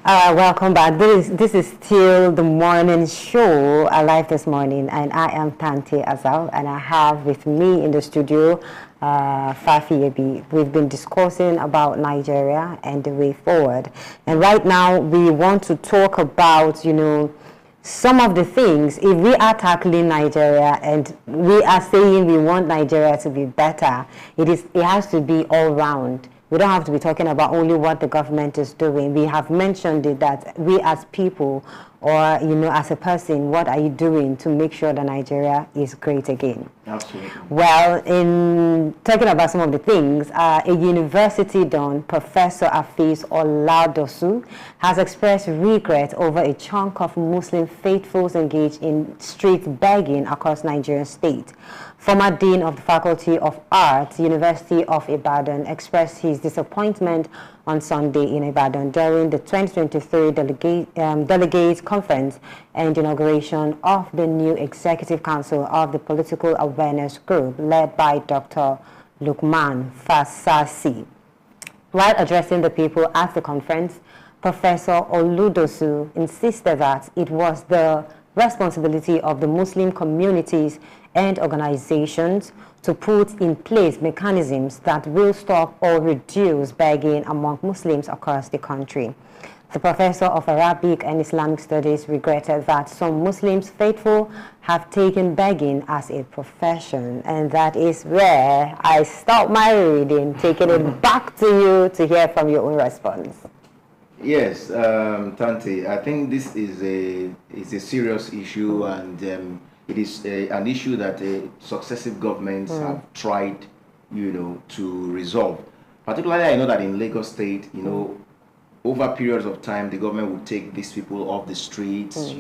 Welcome back. This is still the morning show, Alive This Morning, and I am Tante Azal, and I have with me in the studio Fafi Ebi. We've been discussing about Nigeria and the way forward, and right now we want to talk about, some of the things. If we are tackling Nigeria and we are saying we want Nigeria to be better, it has to be all round. We don't have to be talking about only what the government is doing. We have mentioned it that we as people or, as a person, what are you doing to make sure that Nigeria is great again? Absolutely. Well, in talking about some of the things, a university don, Professor Afeez Oladosu, has expressed regret over a chunk of Muslim faithfuls engaged in street begging across Nigerian state. Former Dean of the Faculty of Arts, University of Ibadan, expressed his disappointment on Sunday in Ibadan during the 2023 Delegates Conference and inauguration of the new Executive Council of the Political Awareness Group led by Dr. Lukman Fasasi. While addressing the people at the conference, Professor Oludosu insisted that it was the responsibility of the Muslim communities and organizations to put in place mechanisms that will stop or reduce begging among Muslims across the country. The professor of Arabic and Islamic Studies regretted that some Muslims faithful have taken begging as a profession, and that is where I stop my reading, taking it back to you to hear from your own response. Yes, Tante, I think this is a serious issue, and it is an issue that successive governments have tried, to resolve. Particularly, I know that in Lagos State, over periods of time, the government would take these people off the streets,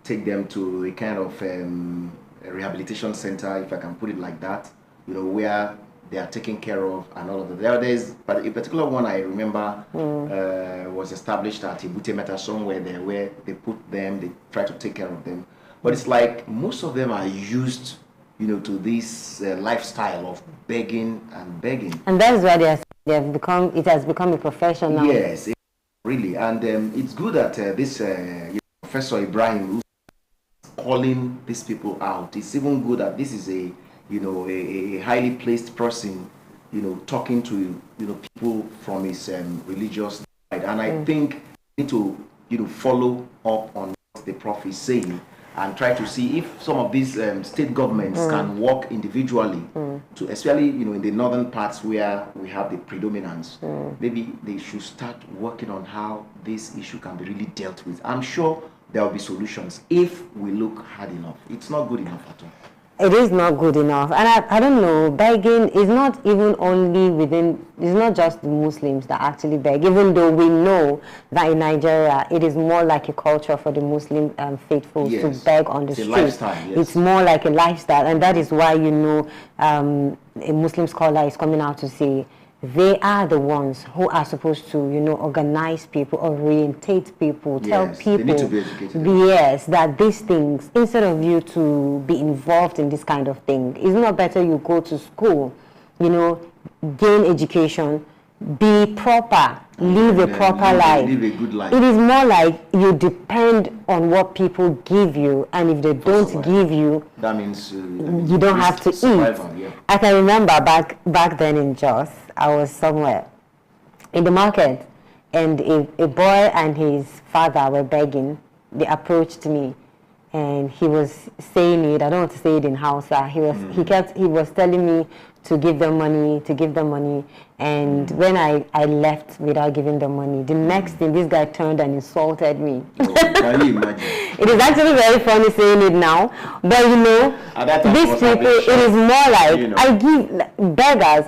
take them to a kind of a rehabilitation center, if I can put it like that, where they are taken care of and all of that. There's but a particular one I remember was established at Ibute Metason, where they put them, they try to take care of them. But it's like most of them are used, to this lifestyle of begging and begging. And that's why it has become a profession now. Yes, really. And it's good that this Professor Ibrahim, who's calling these people out, it's even good that this is a highly placed person, talking to, people from his religious side. And I think we need to, follow up on what the Prof is saying and try to see if some of these state governments can work individually to, especially, in the northern parts where we have the predominance. Maybe they should start working on how this issue can be really dealt with. I'm sure there will be solutions if we look hard enough. It's not good enough at all. It is not good enough. And I don't know, begging is not even only it's not just the Muslims that actually beg, even though we know that in Nigeria, it is more like a culture for the Muslim faithful to beg on the street. Lifestyle, yes. It's more like a lifestyle. And that is why, a Muslim scholar is coming out to say, they are the ones who are supposed to, organize people, orientate people, tell people, they need to be educated. Yes, that these things, instead of you to be involved in this kind of thing, it's not better you go to school, gain education, be proper, live a proper life. Live a good life. It is more like you depend on what people give you, and if they don't give you, that means you don't have to survival, eat. yeah. I can remember back then in Jos, I was somewhere in the market, and a boy and his father were begging. They approached me, and he was saying it. I don't want to say it in Hausa. He was telling me to give them money, and when I left without giving them money, the next thing, this guy turned and insulted me. Can you imagine? It is actually very funny saying it now, but these people, it is more like, I give beggars,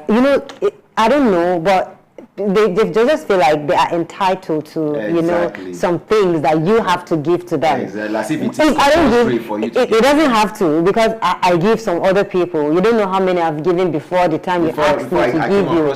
I don't know, but they just feel like they are entitled to, some things that you have to give to them. Exactly. As if it doesn't have to, because I give some other people. You don't know how many I've given before the time you asked me to give you.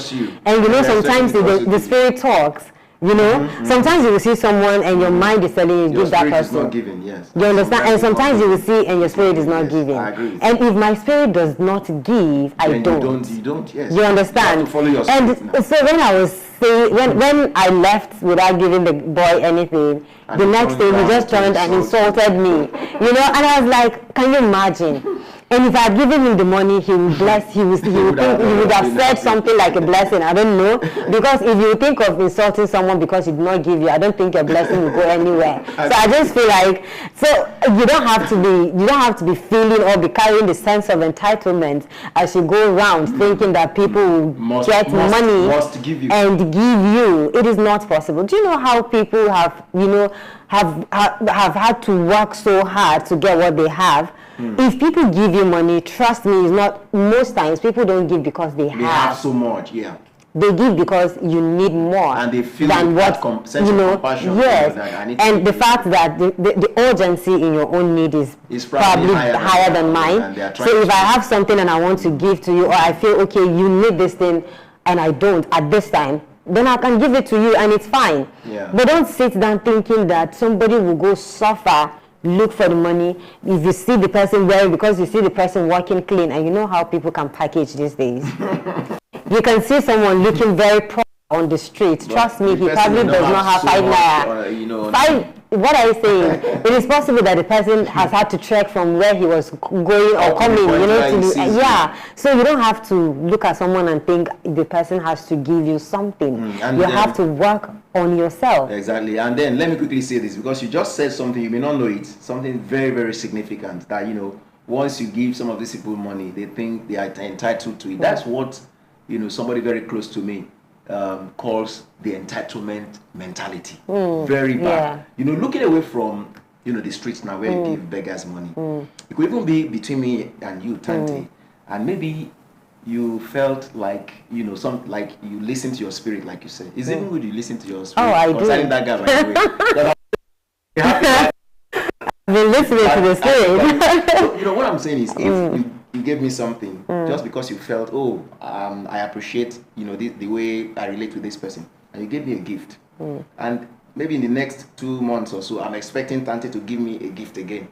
And sometimes the spirit talks, You know, sometimes you will see someone and your mind is telling you, give that person. Is not giving, yes. You understand? And sometimes you will see and your spirit is not giving. I agree. And if my spirit does not give, I don't. You don't, yes. You understand? You have to follow your spirit and so when I was saying, when I left without giving the boy anything, and the next day he just turned and insulted me. You know, and I was like, can you imagine? And if I had given him the money, he would bless. He would have said something like a blessing. I don't know, because if you think of insulting someone because he did not give you, I don't think your blessing will go anywhere. So I just feel like, so you don't have to be feeling or be carrying the sense of entitlement as you go around thinking that people will get money and give you. It is not possible. Do you know how people have, you know, have had to work so hard to get what they have? If people give you money, trust me, it's not, most times people don't give because they have so much, yeah. They give because you need more and they feel than what you know. Yes, and the fact that the urgency in your own need is probably higher than mine. So if I have something and I want to give to you, or I feel okay, you need this thing, and I don't at this time, then I can give it to you and it's fine. Yeah. But don't sit down thinking that somebody will go suffer, look for the money. If you see the person wearing, because you see the person working clean, and you know how people can package these days. You can see someone looking very proud on the street. Trust me, he probably does not have 5 naira. What are you saying? It is possible that the person has had to trek from where he was going or coming, you know, So you don't have to look at someone and think the person has to give you something. You have to work on yourself. Exactly. And then let me quickly say this, because you just said something, you may not know it, something very, very significant, that, you know, once you give some of these people money, they think they are entitled to it. That's what, you know, somebody very close to me calls the entitlement mentality. Very bad. Yeah. You know, looking away from, you know, the streets now where you give beggars money. It could even be between me and you, Tante, and maybe you felt like, you know, like you listen to your spirit, like you said. Is it even good you listen to your spirit? Oh, I do. Concerning that guy, by the way. I've been listening to the spirit. So, you know, what I'm saying is, if you gave me something just because you felt, oh, I appreciate, you know, the way I relate with this person, and you gave me a gift, and maybe in the next 2 months or so, I'm expecting Tante to give me a gift again,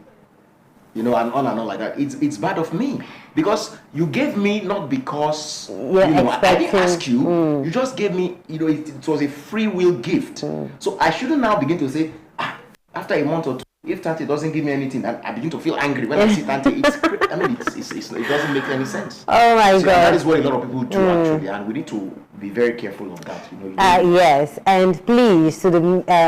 you know, and on like that. It's bad of me, because you gave me not because you know, I didn't ask you. You just gave me, you know, it was a free will gift. So I shouldn't now begin to say, after a month or two, if Tante doesn't give me anything, I begin to feel angry when I see Tante. It doesn't make any sense. Oh my God! That is what a lot of people do actually, and we need to be very careful of that. You know, yes, and please, to the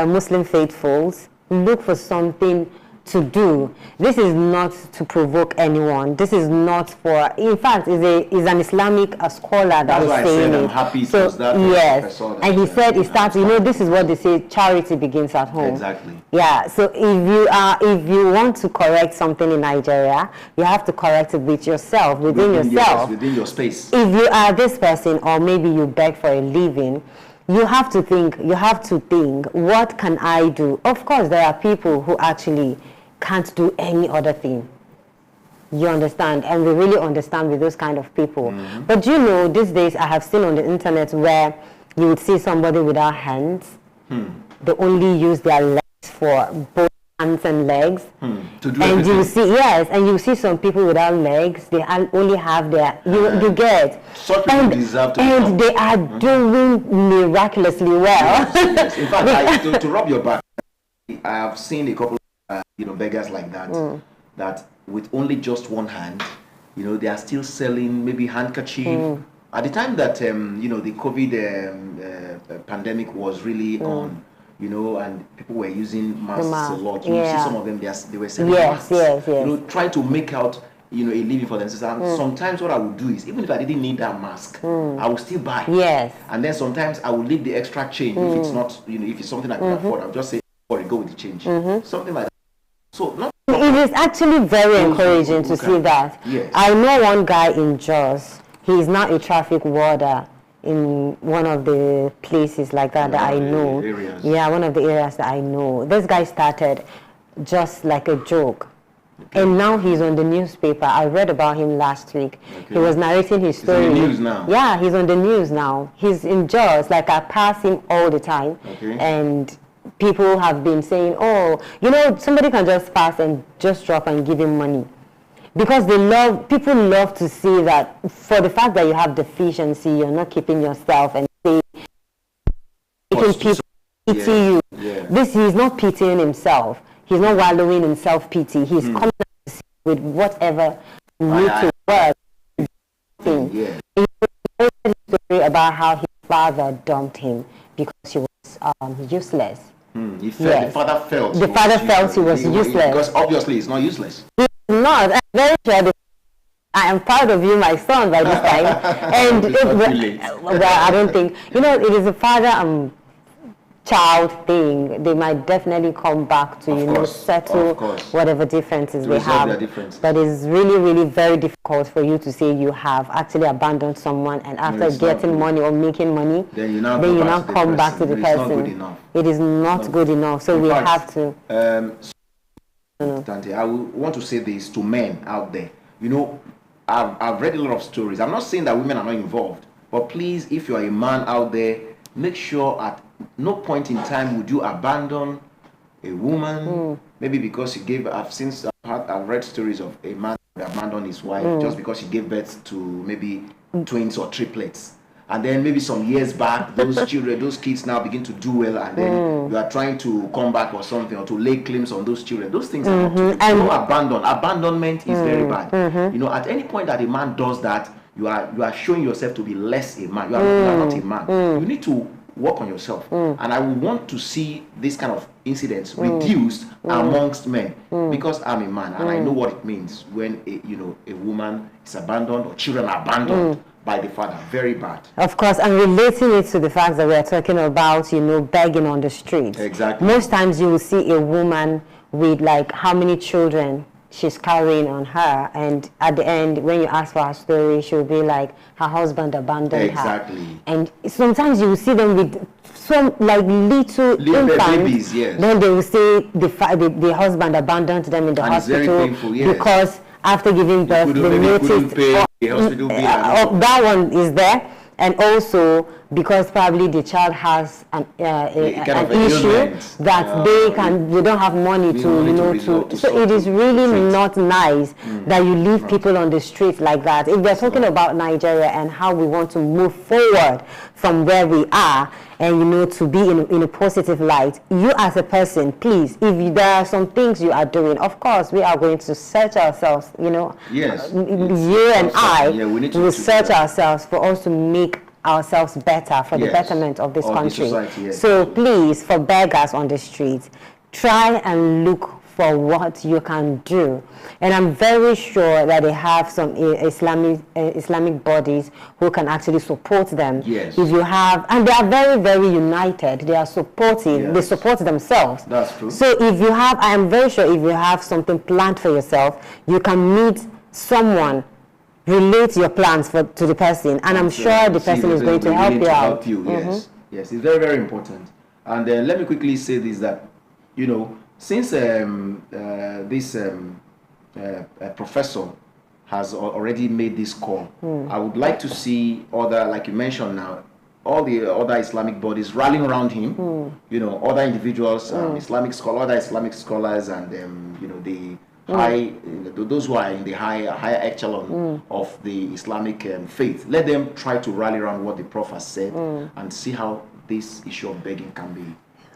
Muslim faithfuls, look for something to do. This is not to provoke anyone. This is not for. In fact, is an Islamic scholar that was saying it. I'm happy so that yes, and he said it starts. You know, this is what they say: charity begins at home. Exactly. Yeah. So if you want to correct something in Nigeria, you have to correct it with yourself, within yourself, within your space. If you are this person, or maybe you beg for a living, you have to think, what can I do? Of course, there are people who actually can't do any other thing. You understand? And we really understand with those kind of people. But you know, these days I have seen on the internet where you would see somebody without hands. They only use their legs for both hands and legs. To do and you see, and you see some people without legs, they only have their, you get. Such people deserve to and they are doing miraculously well. Yes. In fact, to rub your back, I have seen a couple you know, beggars like that, that with only just one hand, you know, they are still selling maybe handkerchief. At the time that, you know, the COVID pandemic was really on, you know, and people were using masks a lot. You see some of them, they were selling masks. You know, trying to make out, you know, a living for themselves. And sometimes what I would do is, even if I didn't need that mask, I would still buy. And then sometimes I would leave the extra change if it's not, you know, if it's something I can afford. I'll just say, or go with the change. Something like that. So it is actually very encouraging to see that. I know one guy in Jos. He is now a traffic warder in one of the places like that that I know. Areas. Yeah, one of the areas that I know. This guy started just like a joke. And now he's on the newspaper. I read about him last week. Okay. He was narrating his story. He's on the news now. Yeah, he's on the news now. He's in Jaws. Like, I pass him all the time. Okay. And people have been saying, oh, you know, somebody can just pass and just drop and give him money. Because people love to see that for the fact that you have deficiency, you're not keeping yourself and making people pity you. Yeah. He's not pitying himself. He's not wallowing in self-pity. He's coming with whatever need to work. Yeah. He told a story about how his father dumped him because he was useless. The father felt he was useless. Because obviously he's not useless. He's not. I'm very sure I am proud of you, my son, by this time. And I don't think, it is a father and child thing. They might definitely come back to, settle whatever differences they have. But it's really, really very difficult for you to say you have actually abandoned someone, and after getting money or making money, then you now come back to the person. It is not good enough. So we have to. Tante, I want to say this to men out there. I've read a lot of stories. I'm not saying that women are not involved, but please, if you are a man out there, make sure at no point in time would you abandon a woman, maybe because I've read stories of a man who abandoned his wife just because she gave birth to maybe twins or triplets. And then maybe some years back, those kids now begin to do well, and then you are trying to come back or something, or to lay claims on those children. Those things are not to do. No abandon. Abandonment is very bad. At any point that a man does that, you are showing yourself to be less a man. You are not a man. You need to work on yourself. And I would want to see this kind of incidents reduced amongst men, because I'm a man and I know what it means when a woman is abandoned or children are abandoned by the father. Very bad. Of course, and relating it to the fact that we are talking about, begging on the street. Exactly. Most times you will see a woman with like how many children she's carrying on her, and at the end, when you ask for her story, she'll be like, her husband abandoned her. And sometimes you will see them with some like little infants. Babies, yes. Then they will say the husband abandoned them in the hospital. It's very painful, yes. Because after giving birth, they noticed that one is there. And also because probably the child has an issue that they don't have money to so it is really not nice that you leave people on the street like that. If they're talking about Nigeria and how we want to move forward from where we are, and to be in a positive light, you as a person, please, if there are some things you are doing, of course we are going to search ourselves, yes, you and I will search ourselves for us to make ourselves better for the betterment of this country. So please, for beggars on the streets, try and look for what you can do. And I'm very sure that they have some Islamic bodies who can actually support them. Yes. If you have, and they are very, very united. They are supportive. Yes. They support themselves. That's true. So if you have, I am very sure if you have something planned for yourself, you can meet someone, relate your plans to the person, and I'm sure the person is going to help you out. Yes, yes, it's very, very important. And let me quickly say this, that since this professor has already made this call, I would like to see other, like you mentioned now, all the other Islamic bodies rallying around him. Other individuals, other Islamic scholars, and the those who are in the higher echelon of the Islamic faith. Let them try to rally around what the Prophet said and see how this issue of begging can be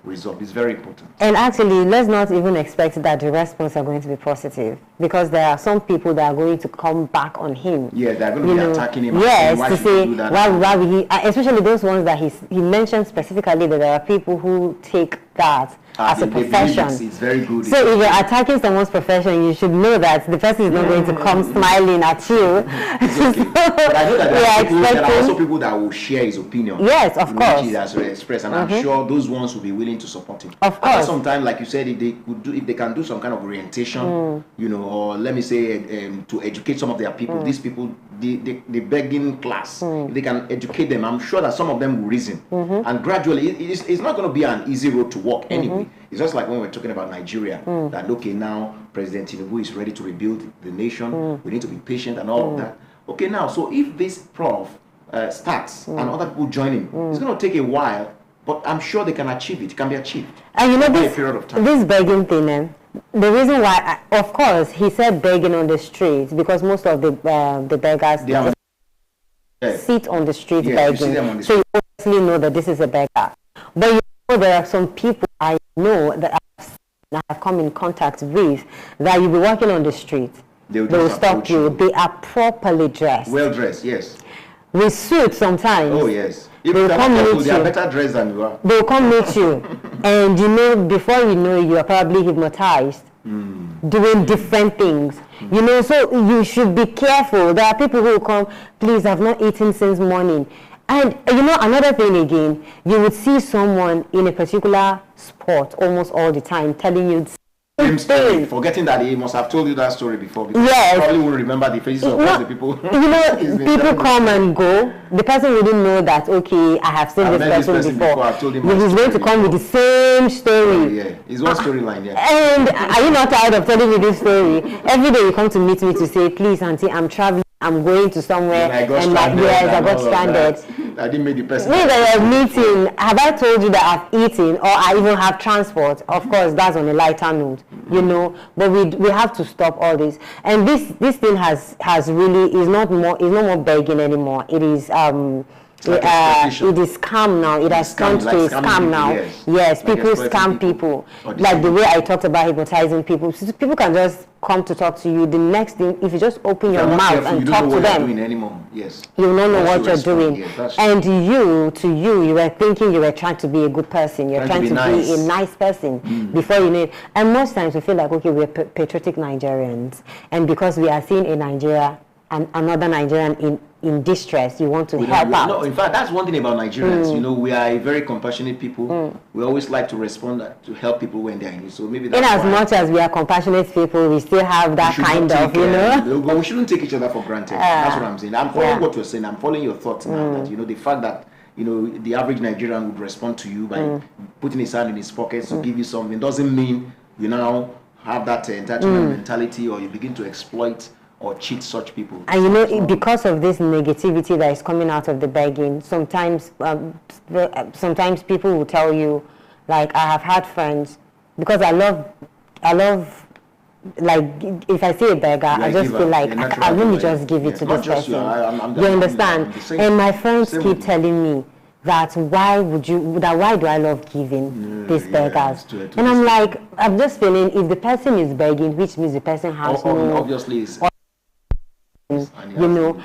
resolved. It's very important. And actually, let's not even expect that the response are going to be positive, because there are some people that are going to come back on him. Yeah, they're going to be attacking him. Yes, to say why will he, especially those ones that he mentioned specifically, that there are people who take that as a profession. It's very good. So if you're attacking someone's profession, you should know that the person is not going to come smiling at you. But I know that there are also people that will share his opinion. Yes, of course. Which he has expressed, and I'm sure those ones will be willing to support him. Of course. Sometimes, like you said, if they can do some kind of orientation, or let me say, to educate some of their people, these people, the begging class, if they can educate them, I'm sure that some of them will reason. And gradually, it's not going to be an easy road to walk anyway. It's just like when we're talking about Nigeria, that okay, now President Tinubu is ready to rebuild the nation. We need to be patient and all of that. Okay, now, so if this prof starts and other people join him, it's going to take a while, but I'm sure they can achieve it. It can be achieved. And you know, this, a period of time. This begging thing, the reason why, of course, he said begging on the streets, because most of the beggars sit on the street begging. So you obviously know that this is a beggar. But you know, there are some people I know that have come in contact with that you'll be walking on the street. They will stop you. They are properly dressed. Well dressed, yes. With suits sometimes. Oh, yes. They will come meet you. They are better dressed than you are. They will come meet you. And you know, before you know, you are probably hypnotized. Doing different things. You know, so you should be careful. There are people who come, please, I've not eaten since morning. And you know, another thing again, you would see someone in a particular sport almost all the time telling you same story, forgetting that he must have told you that story before, because you probably won't remember the faces of all the people. You know, people come and go. The person wouldn't know that, okay, I have seen this person before. I've told him he's going to come with the same story. Yeah, it's one storyline, And are you not tired of telling me this story? Every day you come to meet me to say, please, auntie, I'm traveling. I'm going to somewhere, I got stranded. I didn't make the person. Wait, that you're meeting. Have I told you that I've eaten, or I even have transport? Of course, that's on a lighter note, you know. But we have to stop all this. And this thing has really is not more begging anymore. It is it is scam now. It has turned to a scam now. Yes, people scam people. Like the way I talked about hypnotizing people. People can just come to talk to you. The next thing, if you just open your mouth and talk to them, you don't know what you're doing. And you were thinking you were trying to be a good person. You're trying to be a nice person before you know it. And most times we feel like, okay, we're patriotic Nigerians, and because we are seeing a Nigeria and another Nigerian in distress, you want to help out. No, in fact, that's one thing about Nigerians. You know, we are a very compassionate people. We always like to respond to help people when they're in need. So maybe that's in as much as we are compassionate people, we still have that kind of, you know. We shouldn't take each other for granted. That's what I'm saying. I'm following what you're saying. I'm following your thoughts now. That, you know, the fact that, you know, the average Nigerian would respond to you by putting his hand in his pockets to give you something doesn't mean you now have that entitlement mentality, or you begin to exploit or cheat such people. And you know, because of this negativity that is coming out of the begging, sometimes people will tell you, like, I have had friends, because I love, like, if I see a beggar, I just feel like, let me just give it to this person. You understand? And my friends keep telling me that why do I love giving these beggars? And I'm like, I'm just feeling, if the person is begging, which means the person has obviously you know,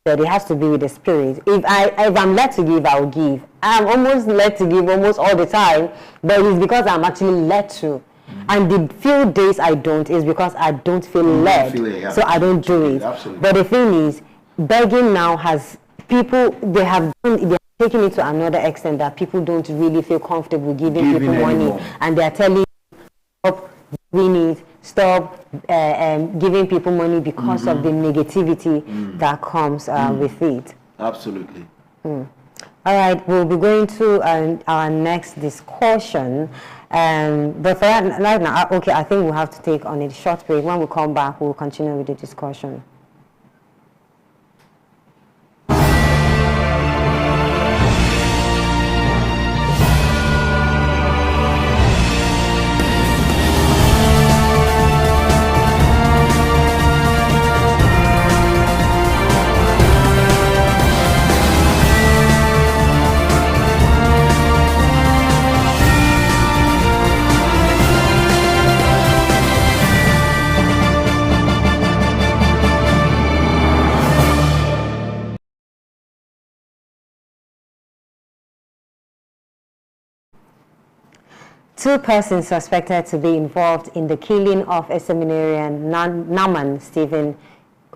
that it has to be with the spirit. If I'm led to give, I will give. I'm almost led to give almost all the time, but it's because I'm actually led to. And the few days I don't is because I don't feel led, so I don't do it. Absolutely. But the thing is, begging now has people, they're taking it to another extent that people don't really feel comfortable giving people money, and they're telling you, stop doing it, stop giving people money because of the negativity that comes with it. Absolutely. All right, we'll be going to our next discussion. But for right now, okay, I think we'll have to take on a short break. When we come back, we'll continue with the discussion. Two persons suspected to be involved in the killing of a seminarian, Naman Stephen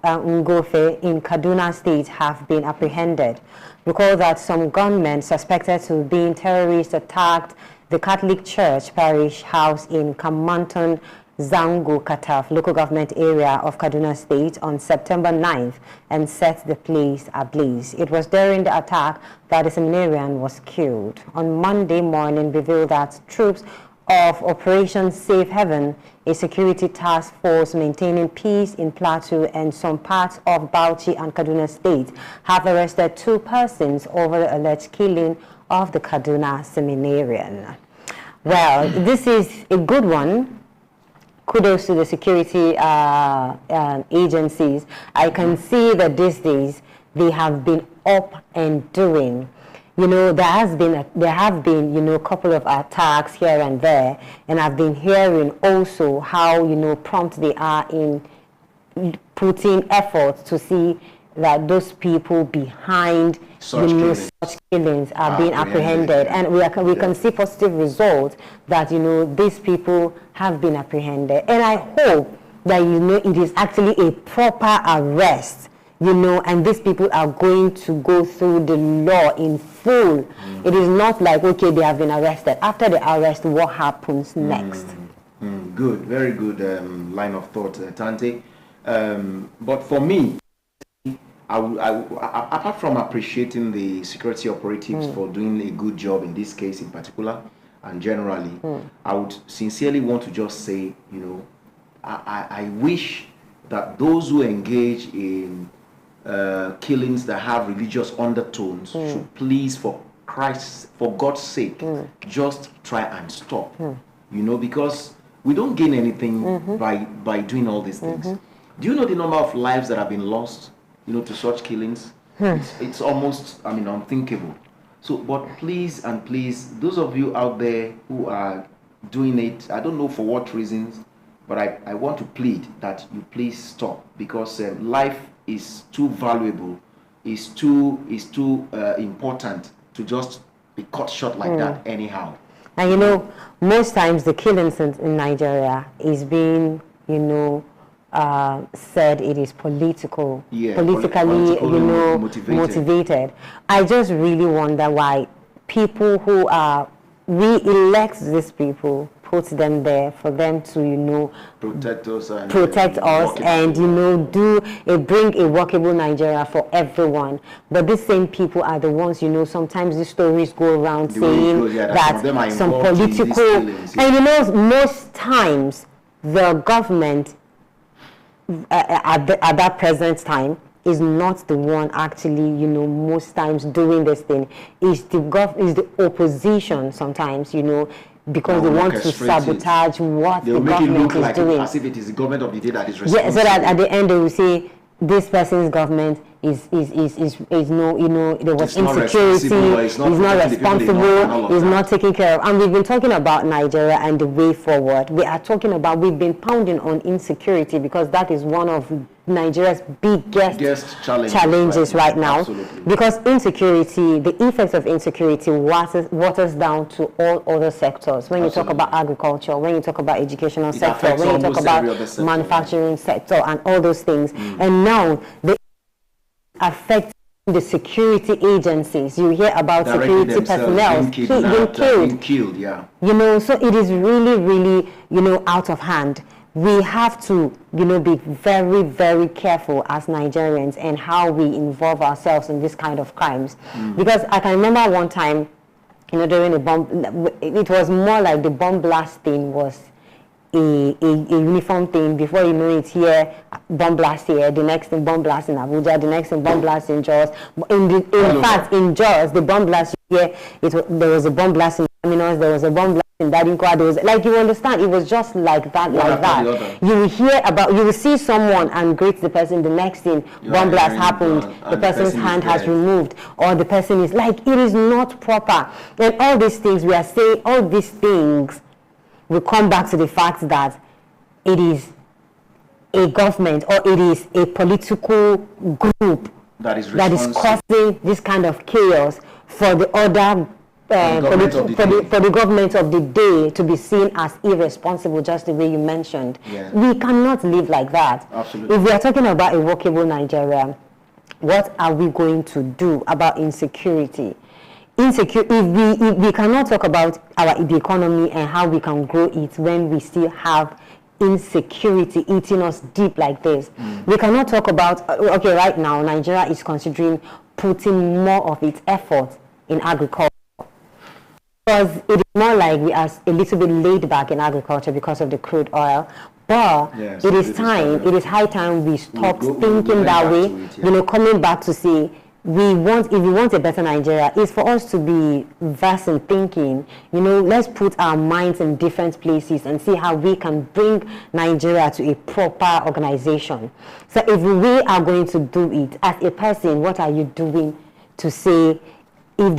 Ngofe, in Kaduna State have been apprehended. Recall that some gunmen suspected to be terrorists attacked the Catholic Church parish house in Kamanton Zango Kataf local government area of Kaduna State on September 9th and set the place ablaze. It was during the attack that the seminarian was killed. On Monday morning, revealed that troops of Operation Safe Haven, a security task force maintaining peace in Plateau and some parts of Bauchi and Kaduna State, have arrested 2 persons over the alleged killing of the Kaduna seminarian. Well, this is a good one. Kudos to the security agencies. I can see that these days they have been up and doing. You know, there have been, you know, a couple of attacks here and there, and I've been hearing also how, you know, prompt they are in putting efforts to see that those people behind such killings are being apprehended, and we can see positive results that, you know, these people have been apprehended, and I hope that, you know, it is actually a proper arrest, you know, and these people are going to go through the law in full. It is not like, okay, they have been arrested. After the arrest, what happens next? Good, very good line of thought, Tante. But for me, apart from appreciating the security operatives for doing a good job in this case in particular, and generally, I would sincerely want to just say, you know, I wish that those who engage in killings that have religious undertones should please, for God's sake, just try and stop. You know, because we don't gain anything by doing all these things. Do you know the number of lives that have been lost, you know, to such killings? It's almost, I mean, unthinkable. So, but please and please, those of you out there who are doing it, I don't know for what reasons, but I want to plead that you please stop, because life is too valuable, is too important to just be cut short like that anyhow. And you know, most times the killings in Nigeria is being, you know, said it is politically, you know, motivated. I just really wonder why people who we elect these people, put them there for them to, you know, protect us and you know, bring a workable Nigeria for everyone. But these same people are the ones, you know, sometimes the stories go around saying that some political, and you know, most times the government at that present time is not the one actually, you know, most times doing this thing. Is the opposition sometimes, you know, because they want to sabotage what the government is doing. As if it is the government of the day that is responsible. Yeah, so that at the end they will say this person's government is no, you know, there was insecurity, he's not responsible, he's not taking care of. And we've been talking about Nigeria and the way forward. We've been pounding on insecurity because that is one of Nigeria's biggest challenges right now. Absolutely. Because insecurity, the effects of insecurity waters down to all other sectors. When you talk about agriculture, when you talk about educational sector, when you talk about manufacturing sector and all those things. And now the affect the security agencies. You hear about security personnel being killed. Yeah. You know, so it is really, really, you know, out of hand. We have to, you know, be very, very careful as Nigerians and how we involve ourselves in this kind of crimes. Because I can remember one time, you know, during the bomb, it was more like the bomb blast thing was a uniform thing. Before you know it, here bomb blast here, the next thing bomb blast in Abuja, the next thing bomb blast in Jos. In fact, in Jos, the bomb blast here, there was a bomb blast in Terminus, there was a bomb blast in Dadinqua. There was, like, you understand, it was just like that, You will hear about, you will see someone and greet the person, the next thing, bomb blast happened, the person's hand has removed, or the person is like, it is not proper. And all these things, we are saying, all these things will come back to the fact that it is a government or it is a political group that is causing this kind of chaos for the other for the government of the day to be seen as irresponsible, just the way you mentioned. Yeah. We cannot live like that. Absolutely. If we are talking about a workable Nigeria, what are we going to do about insecurity? If we cannot talk about the economy and how we can grow it when we still have insecurity eating us deep like this. We cannot talk about, okay, right now, Nigeria is considering putting more of its effort in agriculture. Because it is more like we are a little bit laid back in agriculture because of the crude oil. But yes, it is high time we stopped thinking that way, you know, coming back to say, if we want a better Nigeria, is for us to be vast in thinking. You know, let's put our minds in different places and see how we can bring Nigeria to a proper organization. So if we are going to do it as a person, what are you doing to say, if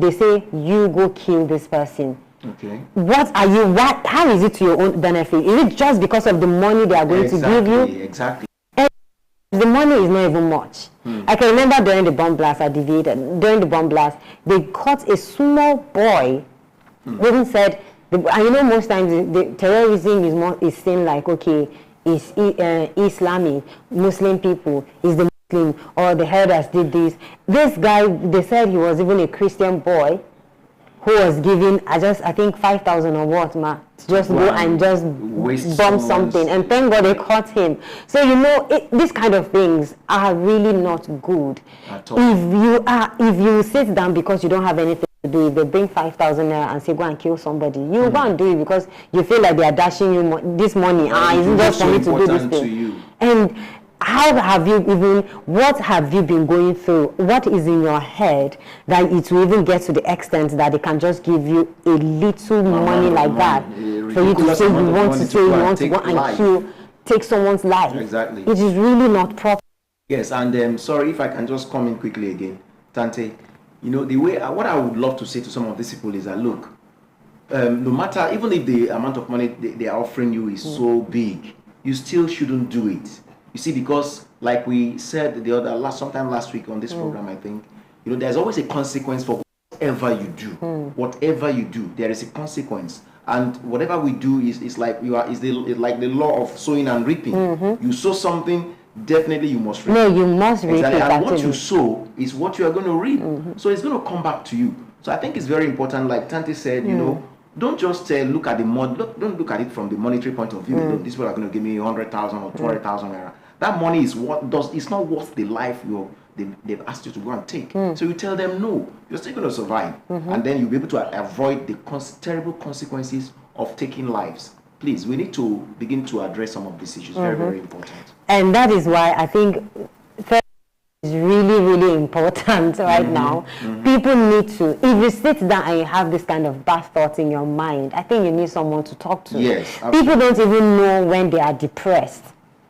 they say you go kill this person? Okay. How is it to your own benefit? Is it just because of the money they are going to give you? Exactly. The money is not even much. I can remember during the bomb blast at Division, during the bomb blast, they caught a small boy who even said, and you know, most times the terrorism is seen like, okay, it's Islamic, Muslim people, is the Muslim, or the herders did this. This guy, they said he was even a Christian boy who was given, I think 5,000 or what, to just go and just bomb something. And thank God they caught him. So, you know, these kind of things are really not good. If you sit down because you don't have anything to do, if they bring 5,000 naira and say go and kill somebody, you go and do it because you feel like they are dashing you this money. Isn't just for me to do this thing? And what have you been going through? What is in your head that it will even get to the extent that they can just give you a little money like that for you to say you want to go and take someone's life? Exactly. It is really not proper. Yes, and sorry if I can just come in quickly again, Tante. You know, the way what I would love to say to some of these people is that, look, no matter, even if the amount of money they are offering you is so big, you still shouldn't do it. You see, because like we said sometime last week on this program, I think, you know, there's always a consequence for whatever you do. Whatever you do, there is a consequence, and whatever we do is like like the law of sowing and reaping. You sow something, definitely you must reap. No, you must reap. Exactly. And what you sow is what you are going to reap. So it's going to come back to you. So I think it's very important, like Tante said, you know, don't just look at the don't look at it from the monetary point of view. You know, these people are going to give me 100,000 or 200,000 naira. That money is it's not worth the life they've asked you to go and take. So you tell them no, you're still going to survive, and then you'll be able to avoid the terrible consequences of taking lives. Please, we need to begin to address some of these issues. Very, very important. And that is why I think is really, really important right now. People need to, if you sit down and you have this kind of bad thoughts in your mind, I think you need someone to talk to. Yes, absolutely. People don't even know when they are depressed.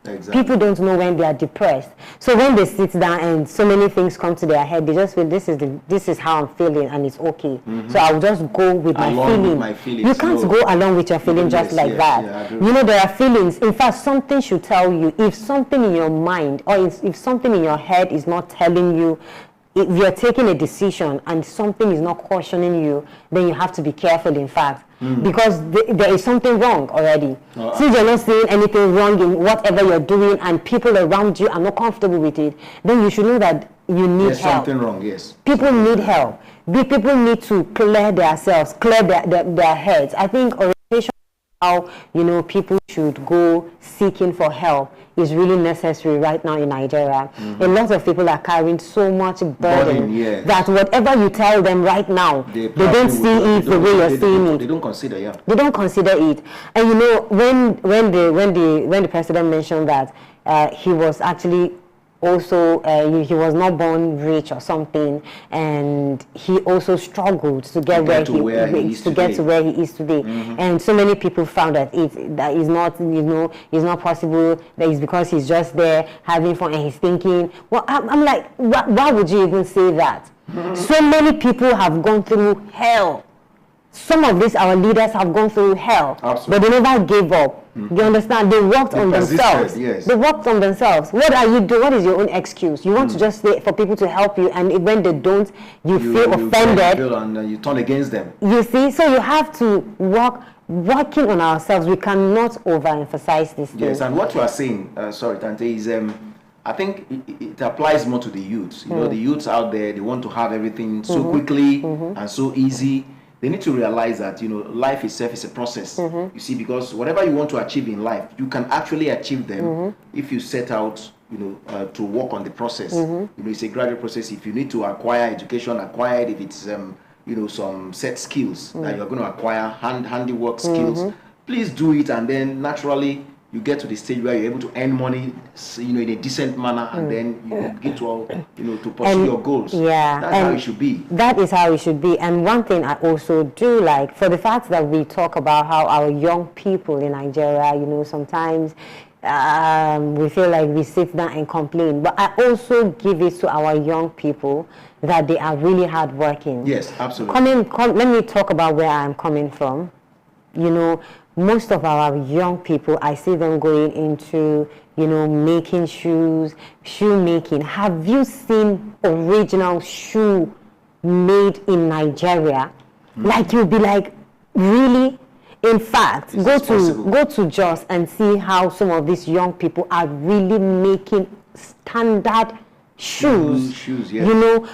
Exactly. People don't know when they are depressed. So when they sit down and so many things come to their head, they just feel this is how I'm feeling and it's okay. So I'll just go with my feeling. You can't go along with your feeling just like that. Yeah, you know, there are feelings. In fact, something should tell you. If something in your mind or if something in your head is not telling you, if you're taking a decision and something is not cautioning you, then you have to be careful, in fact. Because there is something wrong already. Since you're not seeing anything wrong in whatever you're doing and people around you are not comfortable with it, then you should know that you need There's help. Something wrong, yes. People need help. People need to clear themselves, clear their heads. I think orientation, how, you know, people should go seeking for help is really necessary right now in Nigeria. A lot of people are carrying so much burden that whatever you tell them right now, they don't see it the way you're seeing it. They don't consider, They don't consider it. And you know, when the president mentioned that he was actually also he was not born rich or something, and he also struggled to get to where he is today. And so many people found that that is not, you know, it's not possible. That is because he's just there having fun and he's thinking. Well, I'm like, why would you even say that? So many people have gone through hell. Some of these our leaders have gone through hell, but they never gave up. You understand? They worked on themselves. They worked on themselves. What are you doing? What is your own excuse? You want to just say for people to help you, and when they don't, you feel offended. And you turn against them. You see, so you have to working on ourselves. We cannot overemphasize this thing. Yes, and what you are saying, sorry, Tante, is I think it applies more to the youths. You know, the youths out there, they want to have everything so quickly and so easy. they need to realize that, life itself is a process. You see, because whatever you want to achieve in life, you can actually achieve them if you set out, to work on the process. It's a gradual process. If you need to acquire education, acquire it. If it's, some set skills that you're going to acquire, handiwork skills, please do it, and then naturally you get to the stage where you're able to earn money, in a decent manner, and then you get to, to pursue your goals. Yeah, that's how it should be. That is how it should be. And one thing I also do like, for the fact that we talk about how our young people in Nigeria, sometimes we feel like we sit down and complain, but I also give it to our young people that they are really hardworking. Yes, absolutely. Let me talk about where I'm coming from. Most of our young people, I see them going into, making shoes, shoemaking. Have you seen original shoe made in Nigeria? Like, you'll be like, really? In fact, go to Jos and see how some of these young people are really making standard shoes.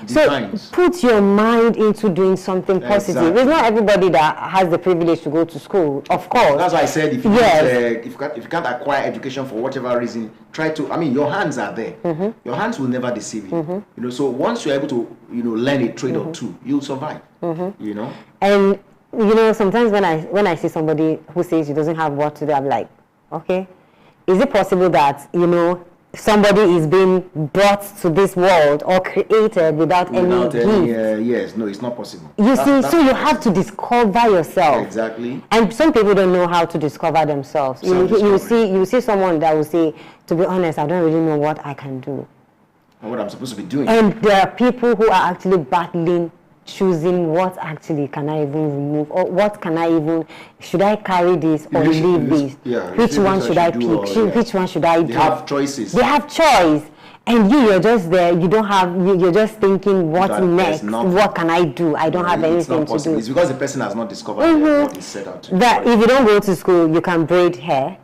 Designs. So put your mind into doing something positive. Exactly. It's not everybody that has the privilege to go to school, of course. That's why I said if you can't acquire education for whatever reason, try to. Your hands are there. Your hands will never deceive you. So once you're able to, learn a trade or two, you'll survive. And sometimes when I see somebody who says he doesn't have what to do, I'm like, okay, is it possible that somebody is being brought to this world or created without any gift? Yes, no, it's not possible. You have to discover yourself. Exactly. And some people don't know how to discover themselves. You see someone that will say, to be honest, I don't really know what I can do, or what I'm supposed to be doing. And there are people who are actually battling, choosing what actually can I even remove, or what can I even, should I carry this or leave this? Which one should I pick? Which one should I do? They have choices. They have choice. And you're just there, you're just thinking, what next? What can I do? I don't have anything to do. It's because the person has not discovered what he's set out to do. That if you don't go to school, you can braid hair.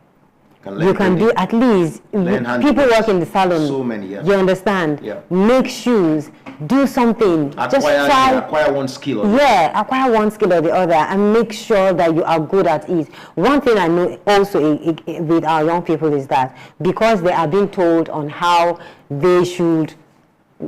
You can do at least, people work in the salon. So many, You understand? Make shoes, do something. Acquire one skill. Acquire one skill or the other, and make sure that you are good at it. One thing I know also with our young people is that because they are being told on how they should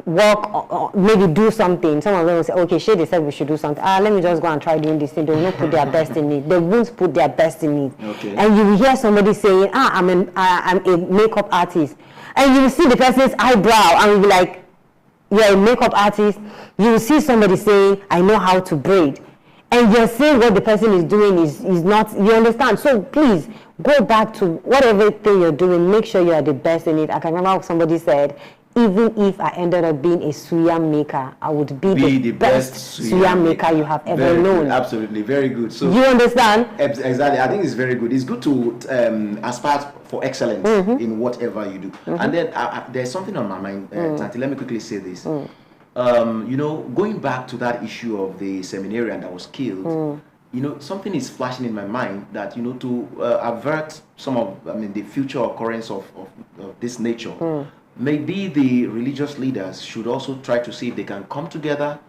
work or maybe do something, some of them will say, okay, they said we should do something. Let me just go and try doing this thing. They will not put their best in it. They won't put their best in it. Okay. And you will hear somebody saying, I'm a makeup artist. And you will see the person's eyebrow and you'll be like, you're a makeup artist. You will see somebody saying, I know how to braid. And you're saying what the person is doing is not, you understand? So please, go back to whatever thing you're doing. Make sure you are the best in it. I can remember somebody said, even if I ended up being a suya maker, I would be the best suya maker you have ever known. Absolutely, very good. So you understand? Exactly. I think it's very good. It's good to aspire for excellence in whatever you do. And then there's something on my mind, Tanti. Let me quickly say this. Going back to that issue of the seminarian that was killed, something is flashing in my mind that, to avert some of, the future occurrence of this nature, maybe the religious leaders should also try to see if they can come together,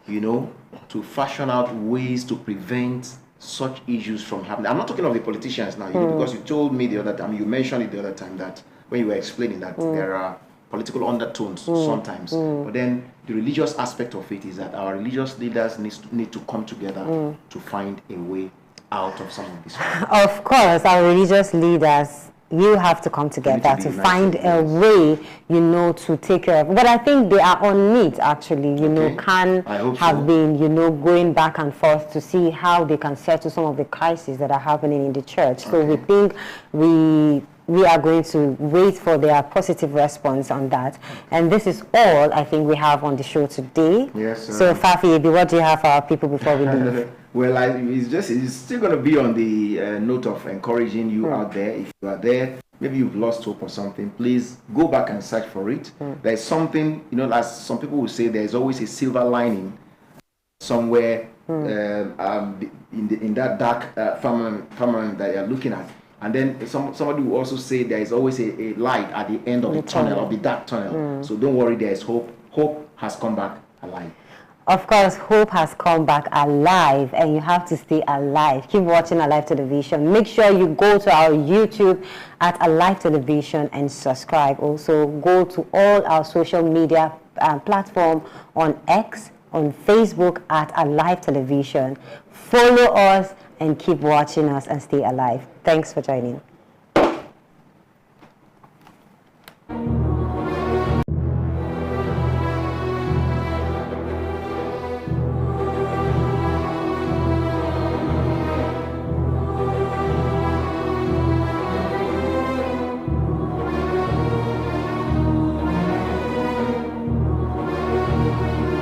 to fashion out ways to prevent such issues from happening. I'm not talking of the politicians now, because you told me the other time, you mentioned it the other time, that when you were explaining that there are political undertones sometimes. But then the religious aspect of it is that our religious leaders need to come together to find a way out of some of this. Of course, our religious leaders, you have to come together to find a way, to take care of. But I think they are on it, actually, can have been, going back and forth to see how they can settle some of the crises that are happening in the church. So we think we are going to wait for their positive response on that. And this is all I think we have on the show today. Yes. So Fafi, what do you have for our people before we leave? Well, it's still going to be on the note of encouraging you out there. If you are there, maybe you've lost hope or something, please go back and search for it. There's something, as some people will say, there's always a silver lining somewhere in that dark firmament that you're looking at. And then somebody will also say there is always a light at the end of the tunnel, of the dark tunnel. So don't worry, there is hope. Hope has come back alive. Of course, hope has come back alive, and you have to stay alive. Keep watching Alive Television. Make sure you go to our YouTube at Alive Television and subscribe. Also, go to all our social media platform on X, on Facebook at Alive Television. Follow us and keep watching us and stay alive. Thanks for joining.